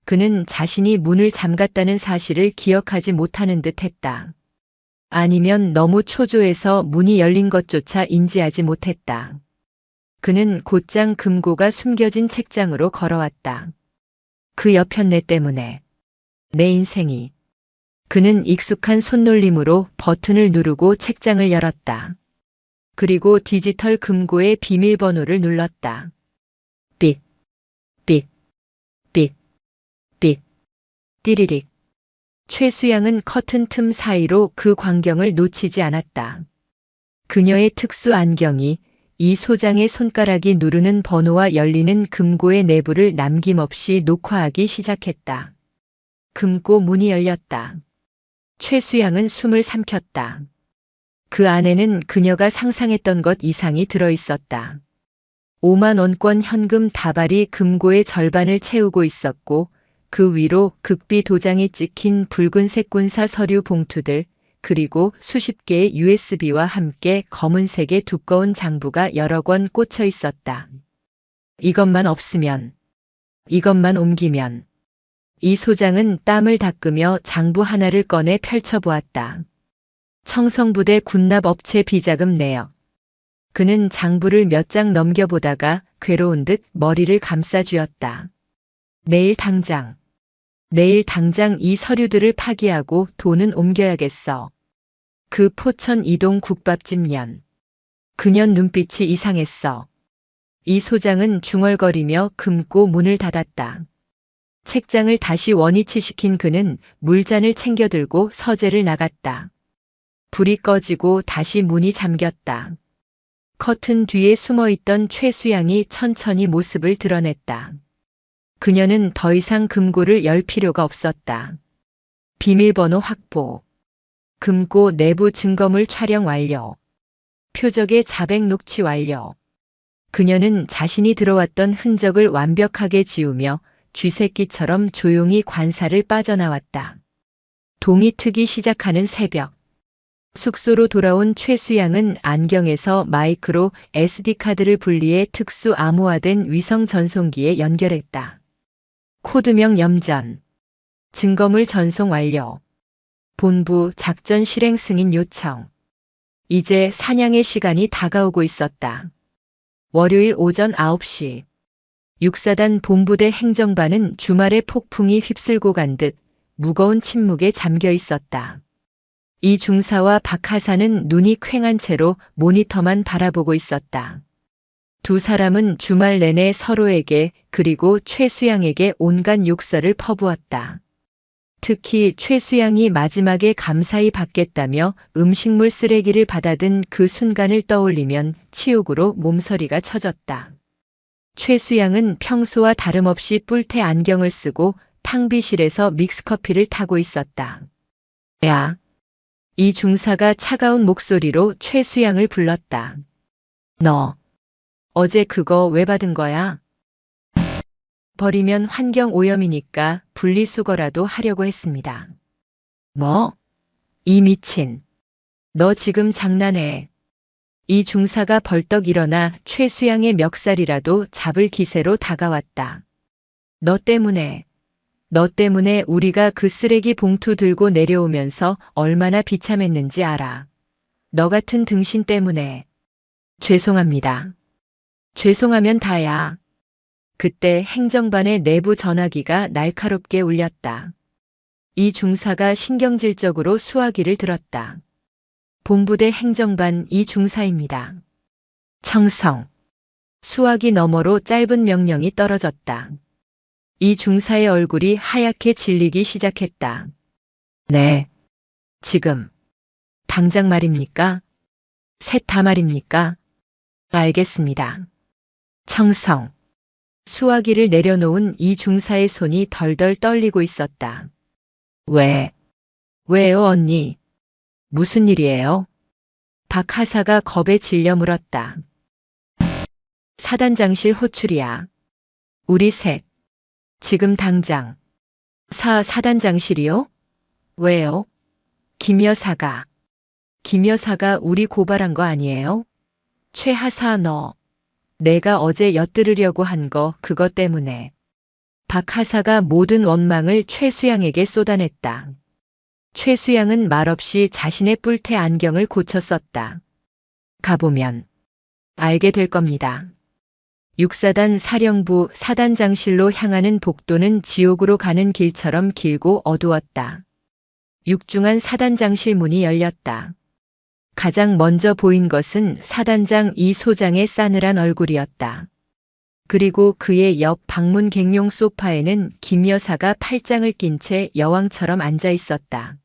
그는 자신이 문을 잠갔다는 사실을 기억하지 못하는 듯 했다. 아니면 너무 초조해서 문이 열린 것조차 인지하지 못했다. 그는 곧장 금고가 숨겨진 책장으로 걸어왔다. 그 여편네 때문에. 내 인생이. 그는 익숙한 손놀림으로 버튼을 누르고 책장을 열었다. 그리고 디지털 금고의 비밀번호를 눌렀다. 삑, 삑, 삑, 삑, 띠리릭. 최수양은 커튼 틈 사이로 그 광경을 놓치지 않았다. 그녀의 특수 안경이 이 소장의 손가락이 누르는 번호와 열리는 금고의 내부를 남김없이 녹화하기 시작했다. 금고 문이 열렸다. 최수양은 숨을 삼켰다. 그 안에는 그녀가 상상했던 것 이상이 들어있었다. 5만 원권 현금 다발이 금고의 절반을 채우고 있었고 그 위로 극비 도장이 찍힌 붉은색 군사 서류 봉투들 그리고 수십 개의 USB와 함께 검은색의 두꺼운 장부가 여러 권 꽂혀 있었다. 이것만 없으면, 이것만 옮기면. 이 소장은 땀을 닦으며 장부 하나를 꺼내 펼쳐보았다. 청성부대 군납업체 비자금 내역. 그는 장부를 몇 장 넘겨보다가 괴로운 듯 머리를 감싸쥐었다. 내일 당장 이 서류들을 파기하고 돈은 옮겨야겠어. 그 포천 이동 국밥집 년. 그년 눈빛이 이상했어. 이 소장은 중얼거리며 금고 문을 닫았다. 책장을 다시 원위치시킨 그는 물잔을 챙겨 들고 서재를 나갔다. 불이 꺼지고 다시 문이 잠겼다. 커튼 뒤에 숨어있던 최수양이 천천히 모습을 드러냈다. 그녀는 더 이상 금고를 열 필요가 없었다. 비밀번호 확보. 금고 내부 증거물 촬영 완료. 표적의 자백 녹취 완료. 그녀는 자신이 들어왔던 흔적을 완벽하게 지우며 쥐새끼처럼 조용히 관사를 빠져나왔다. 동이 트기 시작하는 새벽. 숙소로 돌아온 최수양은 안경에서 마이크로 SD카드를 분리해 특수 암호화된 위성 전송기에 연결했다. 코드명 염전. 증거물 전송 완료. 본부 작전 실행 승인 요청. 이제 사냥의 시간이 다가오고 있었다. 월요일 오전 9시. 육사단 본부대 행정반은 주말에 폭풍이 휩쓸고 간 듯 무거운 침묵에 잠겨 있었다. 이 중사와 박하사는 눈이 퀭한 채로 모니터만 바라보고 있었다. 두 사람은 주말 내내 서로에게 그리고 최수양에게 온갖 욕설을 퍼부었다. 특히 최수양이 마지막에 감사히 받겠다며 음식물 쓰레기를 받아든 그 순간을 떠올리면 치욕으로 몸서리가 쳐졌다. 최수양은 평소와 다름없이 뿔테 안경을 쓰고 탕비실에서 믹스커피를 타고 있었다. 야! 이 중사가 차가운 목소리로 최수양을 불렀다. 너, 어제 그거 왜 받은 거야? 버리면 환경 오염이니까 분리수거라도 하려고 했습니다. 뭐? 이 미친. 너 지금 장난해. 이 중사가 벌떡 일어나 최수양의 멱살이라도 잡을 기세로 다가왔다. 너 때문에 우리가 그 쓰레기 봉투 들고 내려오면서 얼마나 비참했는지 알아. 너 같은 등신 때문에. 죄송합니다. 죄송하면 다야. 그때 행정반의 내부 전화기가 날카롭게 울렸다. 이 중사가 신경질적으로 수화기를 들었다. 본부대 행정반 이 중사입니다. 청성. 수화기 너머로 짧은 명령이 떨어졌다. 이 중사의 얼굴이 하얗게 질리기 시작했다. 네. 지금. 당장 말입니까? 셋 다 말입니까? 알겠습니다. 청성. 수화기를 내려놓은 이 중사의 손이 덜덜 떨리고 있었다. 왜요, 언니? 무슨 일이에요? 박하사가 겁에 질려 물었다. 사단장실 호출이야. 우리 셋. 지금 당장. 사단장실이요? 왜요? 김 여사가 우리 고발한 거 아니에요? 최하사 너. 내가 어제 엿들으려고 한 거 그거 때문에. 박하사가 모든 원망을 최수양에게 쏟아냈다. 최수양은 말없이 자신의 뿔테 안경을 고쳐 썼다. 가보면 알게 될 겁니다. 육사단 사령부 사단장실로 향하는 복도는 지옥으로 가는 길처럼 길고 어두웠다. 육중한 사단장실 문이 열렸다. 가장 먼저 보인 것은 사단장 이 소장의 싸늘한 얼굴이었다. 그리고 그의 옆 방문 객용 소파에는 김 여사가 팔짱을 낀 채 여왕처럼 앉아 있었다.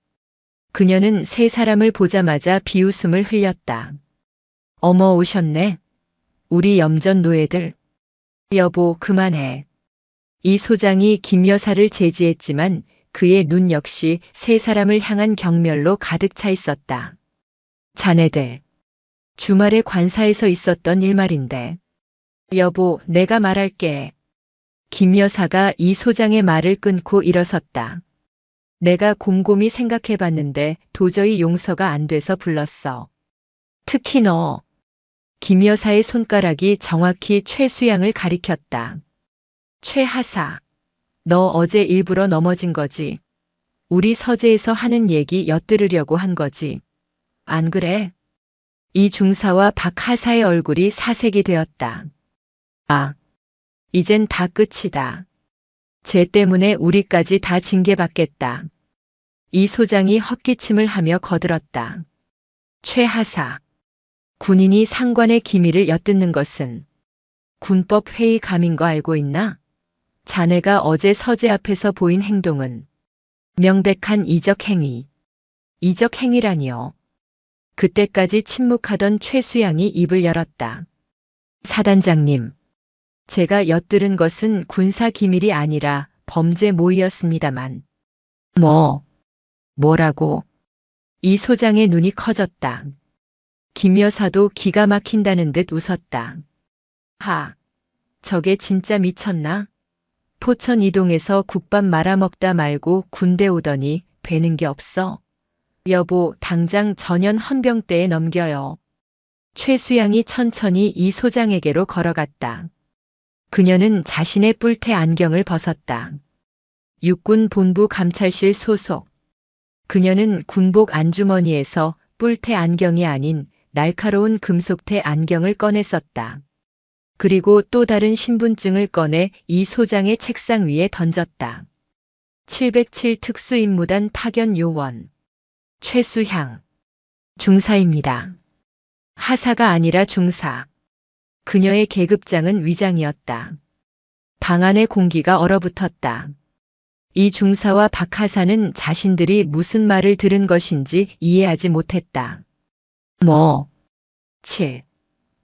그녀는 세 사람을 보자마자 비웃음을 흘렸다. 어머 오셨네. 우리 염전 노예들. 여보 그만해. 이 소장이 김 여사를 제지했지만 그의 눈 역시 세 사람을 향한 경멸로 가득 차 있었다. 자네들. 주말에 관사에서 있었던 일 말인데. 여보 내가 말할게. 김 여사가 이 소장의 말을 끊고 일어섰다. 내가 곰곰이 생각해봤는데 도저히 용서가 안 돼서 불렀어. 특히 너. 김 여사의 손가락이 정확히 최수양을 가리켰다. 최하사. 너 어제 일부러 넘어진 거지. 우리 서재에서 하는 얘기 엿들으려고 한 거지. 안 그래? 이 중사와 박하사의 얼굴이 사색이 되었다. 아. 이젠 다 끝이다. 쟤 때문에 우리까지 다 징계받겠다. 이 소장이 헛기침을 하며 거들었다. 최하사. 군인이 상관의 기밀을 엿듣는 것은 군법 회의 감인 거 알고 있나? 자네가 어제 서재 앞에서 보인 행동은 명백한 이적 행위. 이적 행위라니요. 그때까지 침묵하던 최수양이 입을 열었다. 사단장님. 제가 엿들은 것은 군사 기밀이 아니라 범죄 모의였습니다만. 뭐라고? 이 소장의 눈이 커졌다. 김 여사도 기가 막힌다는 듯 웃었다. 저게 진짜 미쳤나? 포천 이동에서 국밥 말아먹다 말고 군대 오더니 배는 게 없어. 여보, 당장 전현 헌병대에 넘겨요. 최수양이 천천히 이 소장에게로 걸어갔다. 그녀는 자신의 뿔테 안경을 벗었다. 육군 본부 감찰실 소속. 그녀는 군복 안주머니에서 뿔테 안경이 아닌 날카로운 금속테 안경을 꺼내 썼다. 그리고 또 다른 신분증을 꺼내 이 소장의 책상 위에 던졌다. 707 특수임무단 파견 요원. 최수향. 중사입니다. 하사가 아니라 중사. 그녀의 계급장은 위장이었다. 방 안의 공기가 얼어붙었다. 이 중사와 박 하사는 자신들이 무슨 말을 들은 것인지 이해하지 못했다.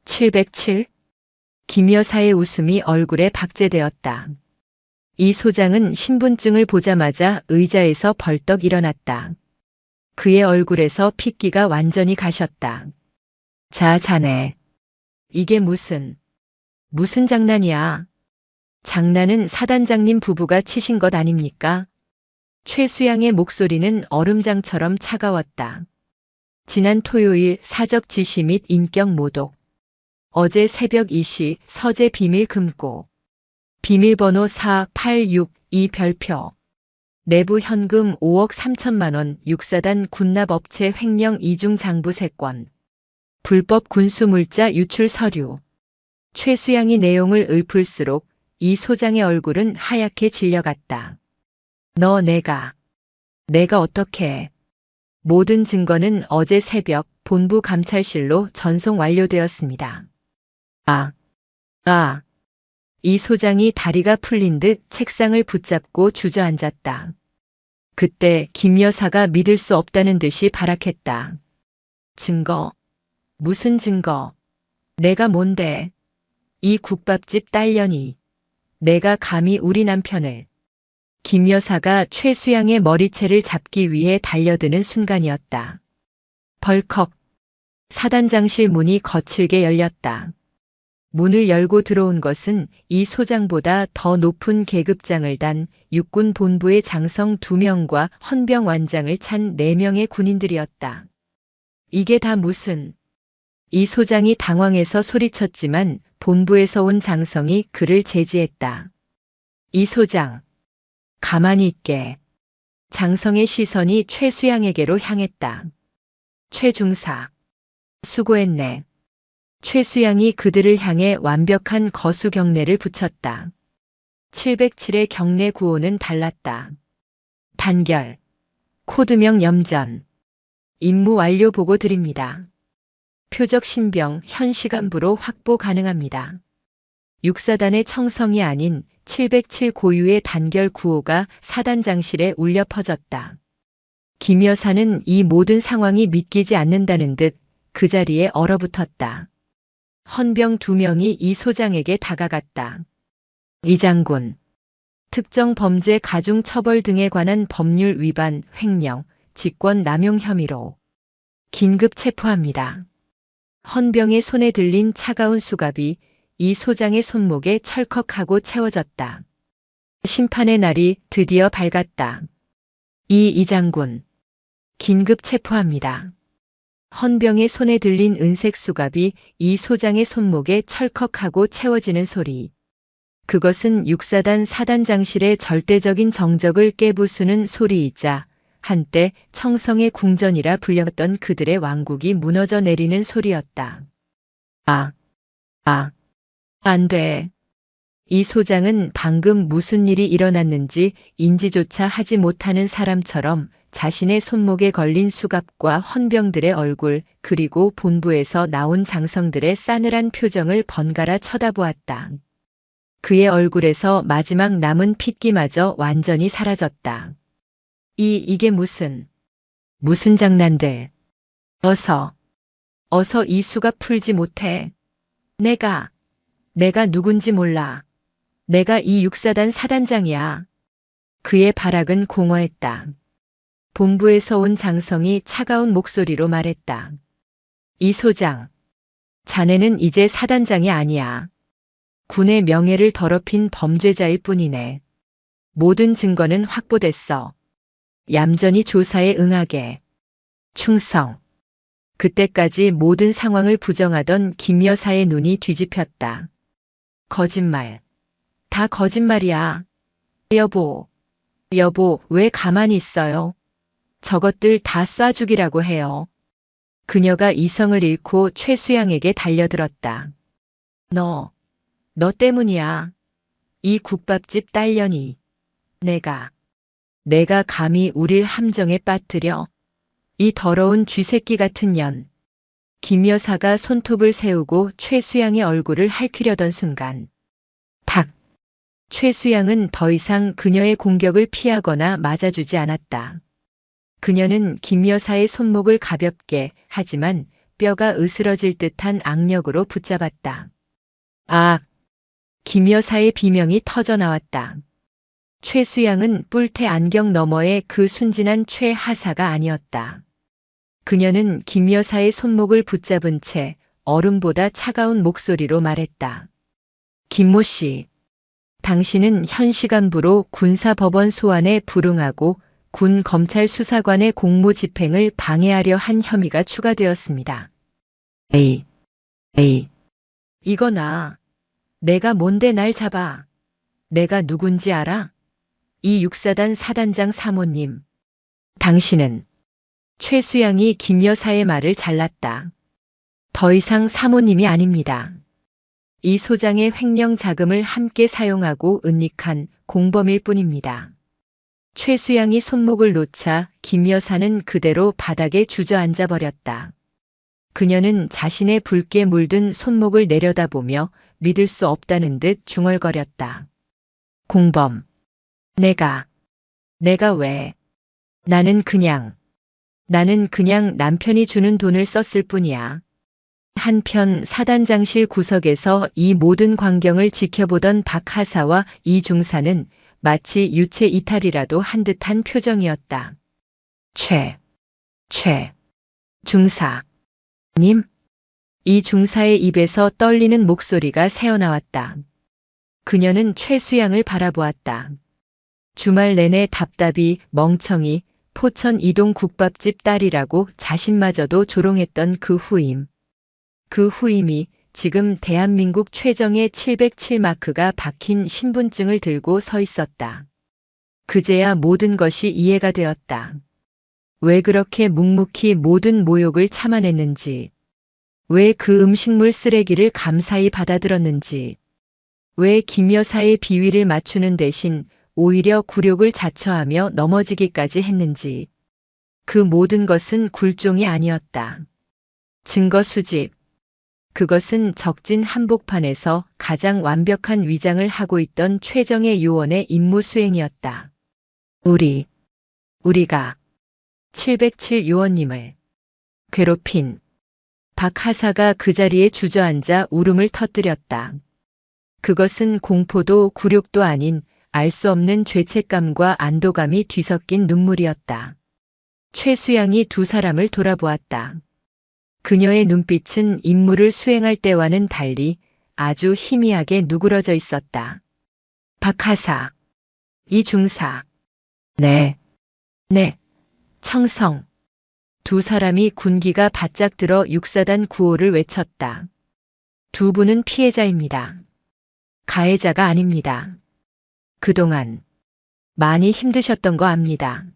707? 김 여사의 웃음이 얼굴에 박제되었다. 이 소장은 신분증을 보자마자 의자에서 벌떡 일어났다. 그의 얼굴에서 핏기가 완전히 가셨다. 자, 자네. 이게 무슨 장난이야? 장난은 사단장님 부부가 치신 것 아닙니까? 최수양의 목소리는 얼음장처럼 차가웠다. 지난 토요일 사적 지시 및 인격 모독. 어제 새벽 2시 서재 비밀 금고. 비밀번호 4862 별표. 내부 현금 5억 3천만 원 육사단 군납업체 횡령 이중 장부 3건. 불법 군수물자 유출 서류. 최수양이 내용을 읊을수록 이 소장의 얼굴은 하얗게 질려갔다. 내가 어떻게. 모든 증거는 어제 새벽 본부 감찰실로 전송 완료되었습니다. 이 소장이 다리가 풀린 듯 책상을 붙잡고 주저앉았다. 그때 김 여사가 믿을 수 없다는 듯이 발악했다. 증거? 무슨 증거? 내가 뭔데? 이 국밥집 딸년이. 내가 감히 우리 남편을. 김 여사가 최수양의 머리채를 잡기 위해 달려드는 순간이었다. 벌컥. 사단장실 문이 거칠게 열렸다. 문을 열고 들어온 것은 이 소장보다 더 높은 계급장을 단 육군 본부의 장성 2명과 헌병 완장을 찬 4명의 군인들이었다. 이게 다 무슨. 이 소장이 당황해서 소리쳤지만 본부에서 온 장성이 그를 제지했다. 이 소장. 가만히 있게. 장성의 시선이 최수양에게로 향했다. 최중사. 수고했네. 최수양이 그들을 향해 완벽한 거수 경례를 붙였다. 707의 경례 구호는 달랐다. 단결. 코드명 염전. 임무 완료 보고 드립니다. 표적 신병 현 시간부로 확보 가능합니다. 육사단의 청성이 아닌 707 고유의 단결 구호가 사단장실에 울려 퍼졌다. 김 여사는 이 모든 상황이 믿기지 않는다는 듯 그 자리에 얼어붙었다. 헌병 2명이 이 소장에게 다가갔다. 이 장군. 특정 범죄 가중 처벌 등에 관한 법률 위반, 횡령, 직권 남용 혐의로 긴급 체포합니다. 헌병의 손에 들린 차가운 수갑이 이 소장의 손목에 철컥하고 채워졌다. 심판의 날이 드디어 밝았다. 이 장군. 긴급 체포합니다. 헌병의 손에 들린 은색 수갑이 이 소장의 손목에 철컥하고 채워지는 소리. 그것은 육사단 사단장실의 절대적인 정적을 깨부수는 소리이자 한때 청성의 궁전이라 불렸던 그들의 왕국이 무너져 내리는 소리였다. 안 돼. 이 소장은 방금 무슨 일이 일어났는지 인지조차 하지 못하는 사람처럼 자신의 손목에 걸린 수갑과 헌병들의 얼굴 그리고 본부에서 나온 장성들의 싸늘한 표정을 번갈아 쳐다보았다. 그의 얼굴에서 마지막 남은 핏기마저 완전히 사라졌다. 이게 무슨 장난들. 어서 이 수갑 풀지 못해. 내가 내가 누군지 몰라. 내가 이 육사단 사단장이야. 그의 발악은 공허했다. 본부에서 온 장성이 차가운 목소리로 말했다. 이 소장, 자네는 이제 사단장이 아니야. 군의 명예를 더럽힌 범죄자일 뿐이네. 모든 증거는 확보됐어. 얌전히 조사에 응하게. 충성. 그때까지 모든 상황을 부정하던 김 여사의 눈이 뒤집혔다. 거짓말. 다 거짓말이야. 여보, 왜 가만히 있어요? 저것들 다 쏴 죽이라고 해요. 그녀가 이성을 잃고 최수양에게 달려들었다. 너 때문이야. 이 국밥집 딸년이. 내가 감히 우릴 함정에 빠뜨려. 이 더러운 쥐새끼 같은 년. 김 여사가 손톱을 세우고 최수양의 얼굴을 핥으려던 순간. 탁! 최수양은 더 이상 그녀의 공격을 피하거나 맞아주지 않았다. 그녀는 김 여사의 손목을 가볍게 하지만 뼈가 으스러질 듯한 악력으로 붙잡았다. 아! 김 여사의 비명이 터져 나왔다. 최수양은 뿔테 안경 너머의 그 순진한 최하사가 아니었다. 그녀는 김 여사의 손목을 붙잡은 채 얼음보다 차가운 목소리로 말했다. 김모 씨, 당신은 현 시간부로 군사법원 소환에 불응하고 군 검찰 수사관의 공무 집행을 방해하려 한 혐의가 추가되었습니다. 에이, 이거나. 내가 뭔데 날 잡아. 내가 누군지 알아? 이 육사단 사단장 사모님. 당신은. 최수양이 김 여사의 말을 잘랐다. 더 이상 사모님이 아닙니다. 이 소장의 횡령 자금을 함께 사용하고 은닉한 공범일 뿐입니다. 최수양이 손목을 놓자 김 여사는 그대로 바닥에 주저앉아 버렸다. 그녀는 자신의 붉게 물든 손목을 내려다보며 믿을 수 없다는 듯 중얼거렸다. 공범. 내가 왜? 나는 그냥 남편이 주는 돈을 썼을 뿐이야. 한편 사단장실 구석에서 이 모든 광경을 지켜보던 박 하사와 이 중사는 마치 유체 이탈이라도 한 듯한 표정이었다. 중사님? 이 중사의 입에서 떨리는 목소리가 새어나왔다. 그녀는 최수양을 바라보았다. 주말 내내 답답이 멍청이 포천 이동 국밥집 딸이라고 자신마저도 조롱했던 그 후임. 그 후임이 지금 대한민국 최정의 707마크가 박힌 신분증을 들고 서 있었다. 그제야 모든 것이 이해가 되었다. 왜 그렇게 묵묵히 모든 모욕을 참아냈는지, 왜 그 음식물 쓰레기를 감사히 받아들었는지, 왜 김 여사의 비위를 맞추는 대신 오히려 굴욕을 자처하며 넘어지기까지 했는지. 그 모든 것은 굴종이 아니었다. 증거 수집. 그것은 적진 한복판에서 가장 완벽한 위장을 하고 있던 최정의 요원의 임무 수행이었다. 우리가 707 요원님을 괴롭힌. 박 하사가 그 자리에 주저앉아 울음을 터뜨렸다. 그것은 공포도 굴욕도 아닌 알 수 없는 죄책감과 안도감이 뒤섞인 눈물이었다. 최수양이 두 사람을 돌아보았다. 그녀의 눈빛은 임무를 수행할 때와는 달리 아주 희미하게 누그러져 있었다. 박 하사. 이 중사. 네. 청성. 두 사람이 군기가 바짝 들어 육사단 구호를 외쳤다. 두 분은 피해자입니다. 가해자가 아닙니다. 그동안 많이 힘드셨던 거 압니다.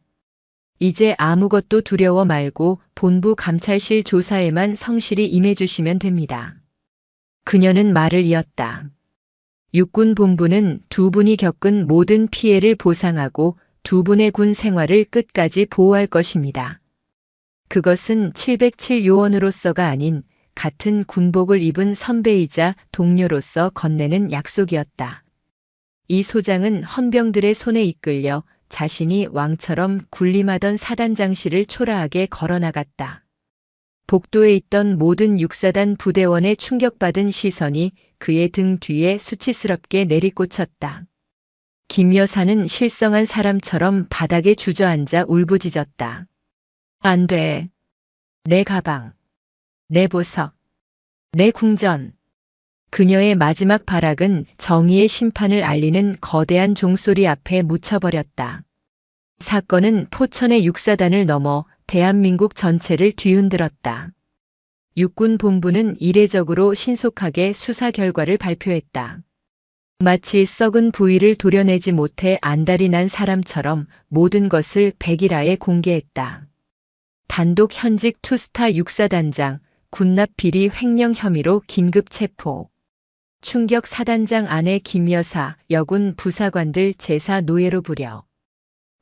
이제 아무것도 두려워 말고 본부 감찰실 조사에만 성실히 임해주시면 됩니다. 그녀는 말을 이었다. 육군 본부는 두 분이 겪은 모든 피해를 보상하고 두 분의 군 생활을 끝까지 보호할 것입니다. 그것은 707 요원으로서가 아닌 같은 군복을 입은 선배이자 동료로서 건네는 약속이었다. 이 소장은 헌병들의 손에 이끌려 자신이 왕처럼 군림하던 사단장실을 초라하게 걸어나갔다. 복도에 있던 모든 육사단 부대원의 충격받은 시선이 그의 등 뒤에 수치스럽게 내리꽂혔다. 김 여사는 실성한 사람처럼 바닥에 주저앉아 울부짖었다. 안 돼. 내 가방. 내 보석. 내 궁전. 그녀의 마지막 발악은 정의의 심판을 알리는 거대한 종소리 앞에 묻혀버렸다. 사건은 포천의 육사단을 넘어 대한민국 전체를 뒤흔들었다. 육군 본부는 이례적으로 신속하게 수사 결과를 발표했다. 마치 썩은 부위를 도려내지 못해 안달이 난 사람처럼 모든 것을 백일하에 공개했다. 단독 현직 투스타 육사단장, 군납 비리 횡령 혐의로 긴급 체포. 충격 사단장 아내 김 여사, 여군 부사관들 제사 노예로 부려.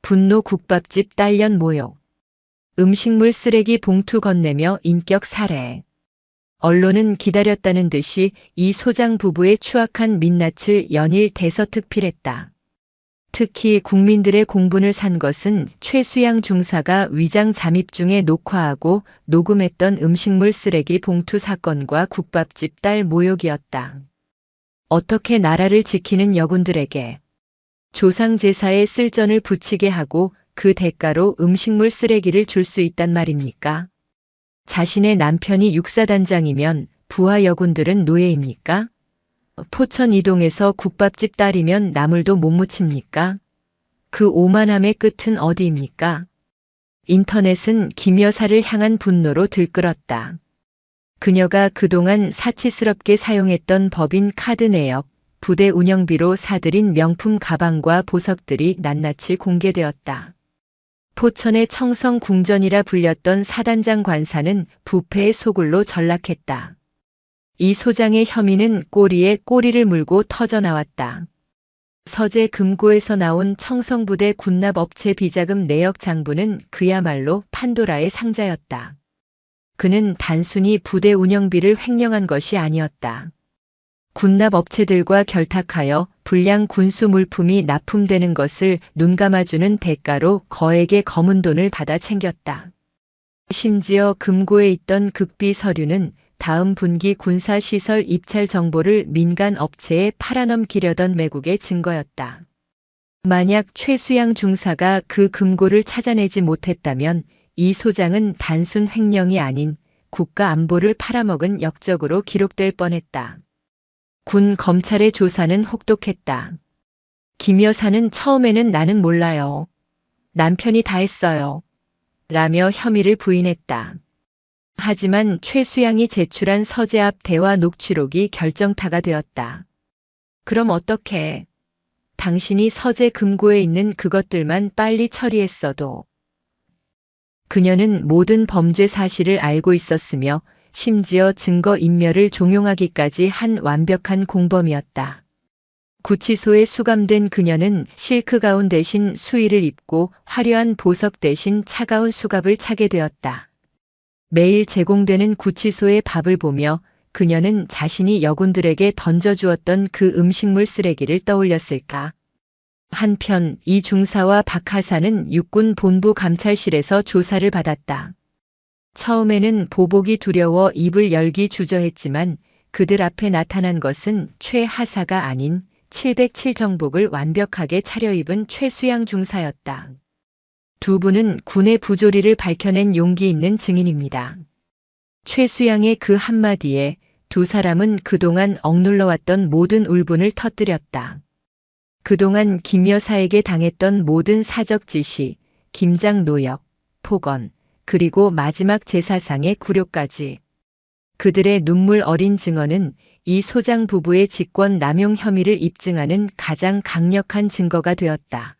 분노 국밥집 딸년 모욕. 음식물 쓰레기 봉투 건네며 인격 살해. 언론은 기다렸다는 듯이 이 소장 부부의 추악한 민낯을 연일 대서특필했다. 특히 국민들의 공분을 산 것은 최수양 중사가 위장 잠입 중에 녹화하고 녹음했던 음식물 쓰레기 봉투 사건과 국밥집 딸 모욕이었다. 어떻게 나라를 지키는 여군들에게 조상 제사에 쓸전을 붙이게 하고 그 대가로 음식물 쓰레기를 줄 수 있단 말입니까? 자신의 남편이 육사단장이면 부하 여군들은 노예입니까? 포천 이동에서 국밥집 딸이면 나물도 못 무칩니까? 그 오만함의 끝은 어디입니까? 인터넷은 김 여사를 향한 분노로 들끓었다. 그녀가 그동안 사치스럽게 사용했던 법인 카드 내역, 부대 운영비로 사들인 명품 가방과 보석들이 낱낱이 공개되었다. 포천의 청성 궁전이라 불렸던 사단장 관사는 부패의 소굴로 전락했다. 이 소장의 혐의는 꼬리에 꼬리를 물고 터져나왔다. 서재 금고에서 나온 청성부대 군납업체 비자금 내역 장부는 그야말로 판도라의 상자였다. 그는 단순히 부대 운영비를 횡령한 것이 아니었다. 군납업체들과 결탁하여 불량 군수 물품이 납품되는 것을 눈감아주는 대가로 거액의 검은 돈을 받아 챙겼다. 심지어 금고에 있던 극비 서류는 다음 분기 군사시설 입찰 정보를 민간 업체에 팔아넘기려던 매국의 증거였다. 만약 최수양 중사가 그 금고를 찾아내지 못했다면 이 소장은 단순 횡령이 아닌 국가 안보를 팔아먹은 역적으로 기록될 뻔했다. 군 검찰의 조사는 혹독했다. 김 여사는 처음에는 나는 몰라요. 남편이 다 했어요. 라며 혐의를 부인했다. 하지만 최수양이 제출한 서재 앞 대화 녹취록이 결정타가 되었다. 그럼 어떡해? 당신이 서재 금고에 있는 그것들만 빨리 처리했어도. 그녀는 모든 범죄 사실을 알고 있었으며 심지어 증거인멸을 종용하기까지 한 완벽한 공범이었다. 구치소에 수감된 그녀는 실크 가운 대신 수의를 입고 화려한 보석 대신 차가운 수갑을 차게 되었다. 매일 제공되는 구치소의 밥을 보며 그녀는 자신이 여군들에게 던져주었던 그 음식물 쓰레기를 떠올렸을까. 한편 이 중사와 박 하사는 육군 본부 감찰실에서 조사를 받았다. 처음에는 보복이 두려워 입을 열기 주저했지만 그들 앞에 나타난 것은 최 하사가 아닌 707 정복을 완벽하게 차려입은 최수양 중사였다. 두 분은 군의 부조리를 밝혀낸 용기 있는 증인입니다. 최수양의 그 한마디에 두 사람은 그동안 억눌러왔던 모든 울분을 터뜨렸다. 그동안 김 여사에게 당했던 모든 사적 지시, 김장 노역, 폭언, 그리고 마지막 제사상의 굴욕까지. 그들의 눈물 어린 증언은 이 소장 부부의 직권 남용 혐의를 입증하는 가장 강력한 증거가 되었다.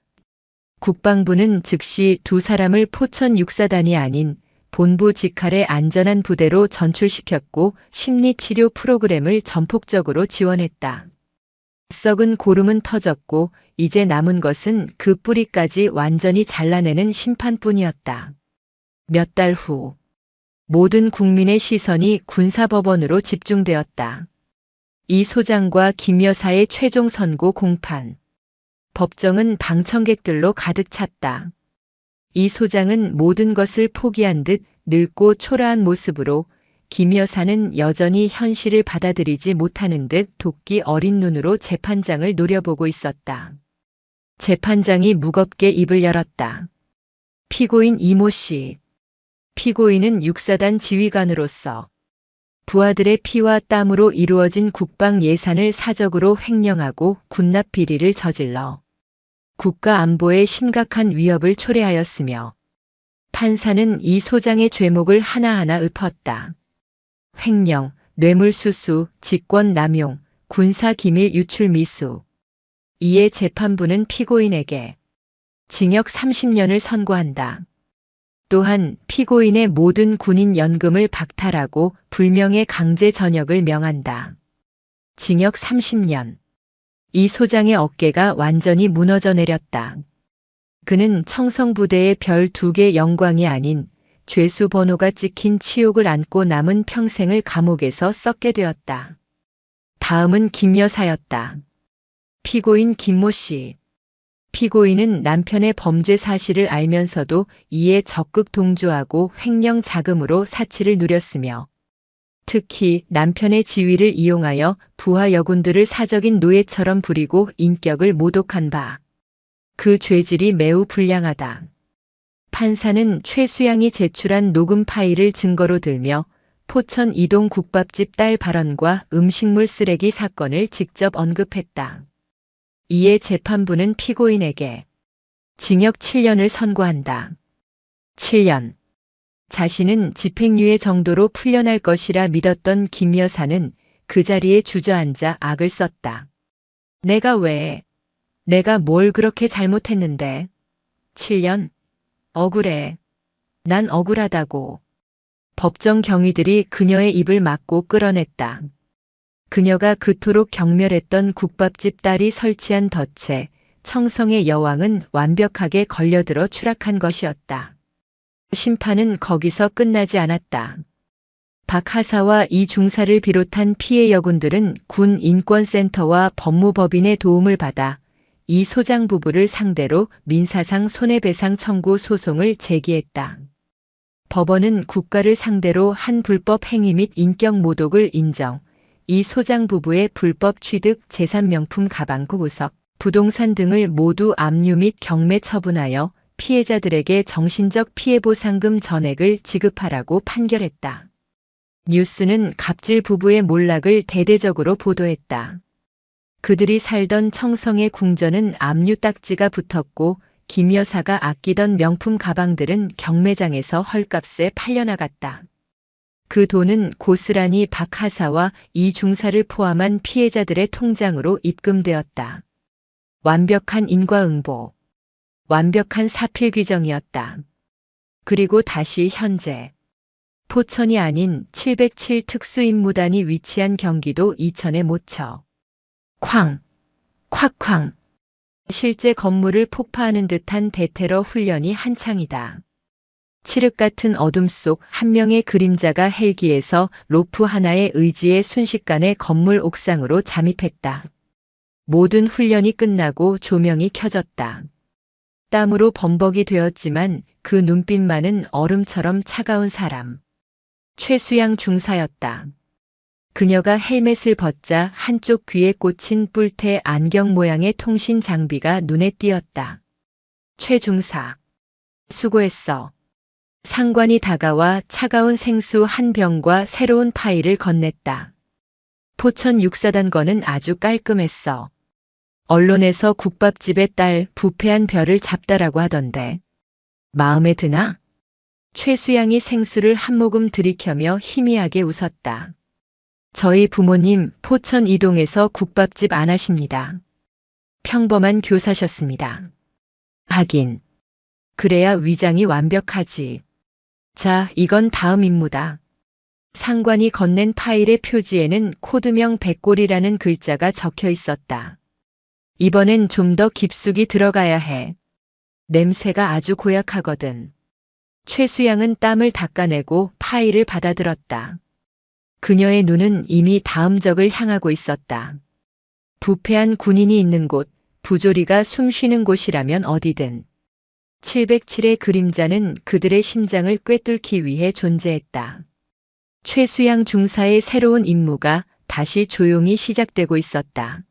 국방부는 즉시 두 사람을 포천 육사단이 아닌 본부 직할의 안전한 부대로 전출시켰고 심리치료 프로그램을 전폭적으로 지원했다. 썩은 고름은 터졌고 이제 남은 것은 그 뿌리까지 완전히 잘라내는 심판뿐이었다. 몇 달 후, 모든 국민의 시선이 군사법원으로 집중되었다. 이 소장과 김 여사의 최종 선고 공판. 법정은 방청객들로 가득 찼다. 이 소장은 모든 것을 포기한 듯 늙고 초라한 모습으로 김 여사는 여전히 현실을 받아들이지 못하는 듯 도끼 어린 눈으로 재판장을 노려보고 있었다. 재판장이 무겁게 입을 열었다. 피고인 이모 씨. 피고인은 육사단 지휘관으로서 부하들의 피와 땀으로 이루어진 국방 예산을 사적으로 횡령하고 군납 비리를 저질러 국가 안보에 심각한 위협을 초래하였으며 판사는 이 소장의 죄목을 하나하나 읊었다. 횡령, 뇌물수수, 직권남용, 군사기밀 유출 미수. 이에 재판부는 피고인에게 징역 30년을 선고한다. 또한 피고인의 모든 군인 연금을 박탈하고 불명예 강제 전역을 명한다. 징역 30년. 이 소장의 어깨가 완전히 무너져 내렸다. 그는 청성부대의 별 2개 영광이 아닌 죄수 번호가 찍힌 치욕을 안고 남은 평생을 감옥에서 썩게 되었다. 다음은 김 여사였다. 피고인 김모 씨. 피고인은 남편의 범죄 사실을 알면서도 이에 적극 동조하고 횡령 자금으로 사치를 누렸으며 특히 남편의 지위를 이용하여 부하 여군들을 사적인 노예처럼 부리고 인격을 모독한 바 그 죄질이 매우 불량하다. 판사는 최수양이 제출한 녹음 파일을 증거로 들며 포천 이동 국밥집 딸 발언과 음식물 쓰레기 사건을 직접 언급했다. 이에 재판부는 피고인에게 징역 7년을 선고한다. 7년. 자신은 집행유예 정도로 풀려날 것이라 믿었던 김 여사는 그 자리에 주저앉아 악을 썼다. 내가 뭘 그렇게 잘못했는데. 7년. 억울해. 난 억울하다고. 법정 경위들이 그녀의 입을 막고 끌어냈다. 그녀가 그토록 경멸했던 국밥집 딸이 설치한 덫에 청성의 여왕은 완벽하게 걸려들어 추락한 것이었다. 심판은 거기서 끝나지 않았다. 박 하사와 이 중사를 비롯한 피해 여군들은 군 인권센터와 법무법인의 도움을 받아 이 소장 부부를 상대로 민사상 손해배상 청구 소송을 제기했다. 법원은 국가를 상대로 한 불법 행위 및 인격 모독을 인정, 이 소장 부부의 불법 취득 재산 명품 가방 구구석, 부동산 등을 모두 압류 및 경매 처분하여 피해자들에게 정신적 피해보상금 전액을 지급하라고 판결했다. 뉴스는 갑질 부부의 몰락을 대대적으로 보도했다. 그들이 살던 청성의 궁전은 압류 딱지가 붙었고 김 여사가 아끼던 명품 가방들은 경매장에서 헐값에 팔려나갔다. 그 돈은 고스란히 박 하사와 이 중사를 포함한 피해자들의 통장으로 입금되었다. 완벽한 인과응보. 완벽한 사필 규정이었다. 그리고 다시 현재. 포천이 아닌 707 특수임무단이 위치한 경기도 이천의 모처. 쾅, 콱쾅. 실제 건물을 폭파하는 듯한 대테러 훈련이 한창이다. 칠흑 같은 어둠 속 한 명의 그림자가 헬기에서 로프 하나의 의지에 순식간에 건물 옥상으로 잠입했다. 모든 훈련이 끝나고 조명이 켜졌다. 땀으로 범벅이 되었지만 그 눈빛만은 얼음처럼 차가운 사람. 최수양 중사였다. 그녀가 헬멧을 벗자 한쪽 귀에 꽂힌 뿔테 안경 모양의 통신 장비가 눈에 띄었다. 최 중사. 수고했어. 상관이 다가와 차가운 생수 한 병과 새로운 파일을 건넸다. 포천 육사단 거는 아주 깔끔했어. 언론에서 국밥집의 딸 부패한 별을 잡다라고 하던데. 마음에 드나? 최수양이 생수를 한 모금 들이켜며 희미하게 웃었다. 저희 부모님 포천 이동에서 국밥집 안 하십니다. 평범한 교사셨습니다. 하긴. 그래야 위장이 완벽하지. 자, 이건 다음 임무다. 상관이 건넨 파일의 표지에는 코드명 백골이라는 글자가 적혀 있었다. 이번엔 좀 더 깊숙이 들어가야 해. 냄새가 아주 고약하거든. 최수양은 땀을 닦아내고 파일을 받아들었다. 그녀의 눈은 이미 다음 적을 향하고 있었다. 부패한 군인이 있는 곳, 부조리가 숨 쉬는 곳이라면 어디든. 707의 그림자는 그들의 심장을 꿰뚫기 위해 존재했다. 최수양 중사의 새로운 임무가 다시 조용히 시작되고 있었다.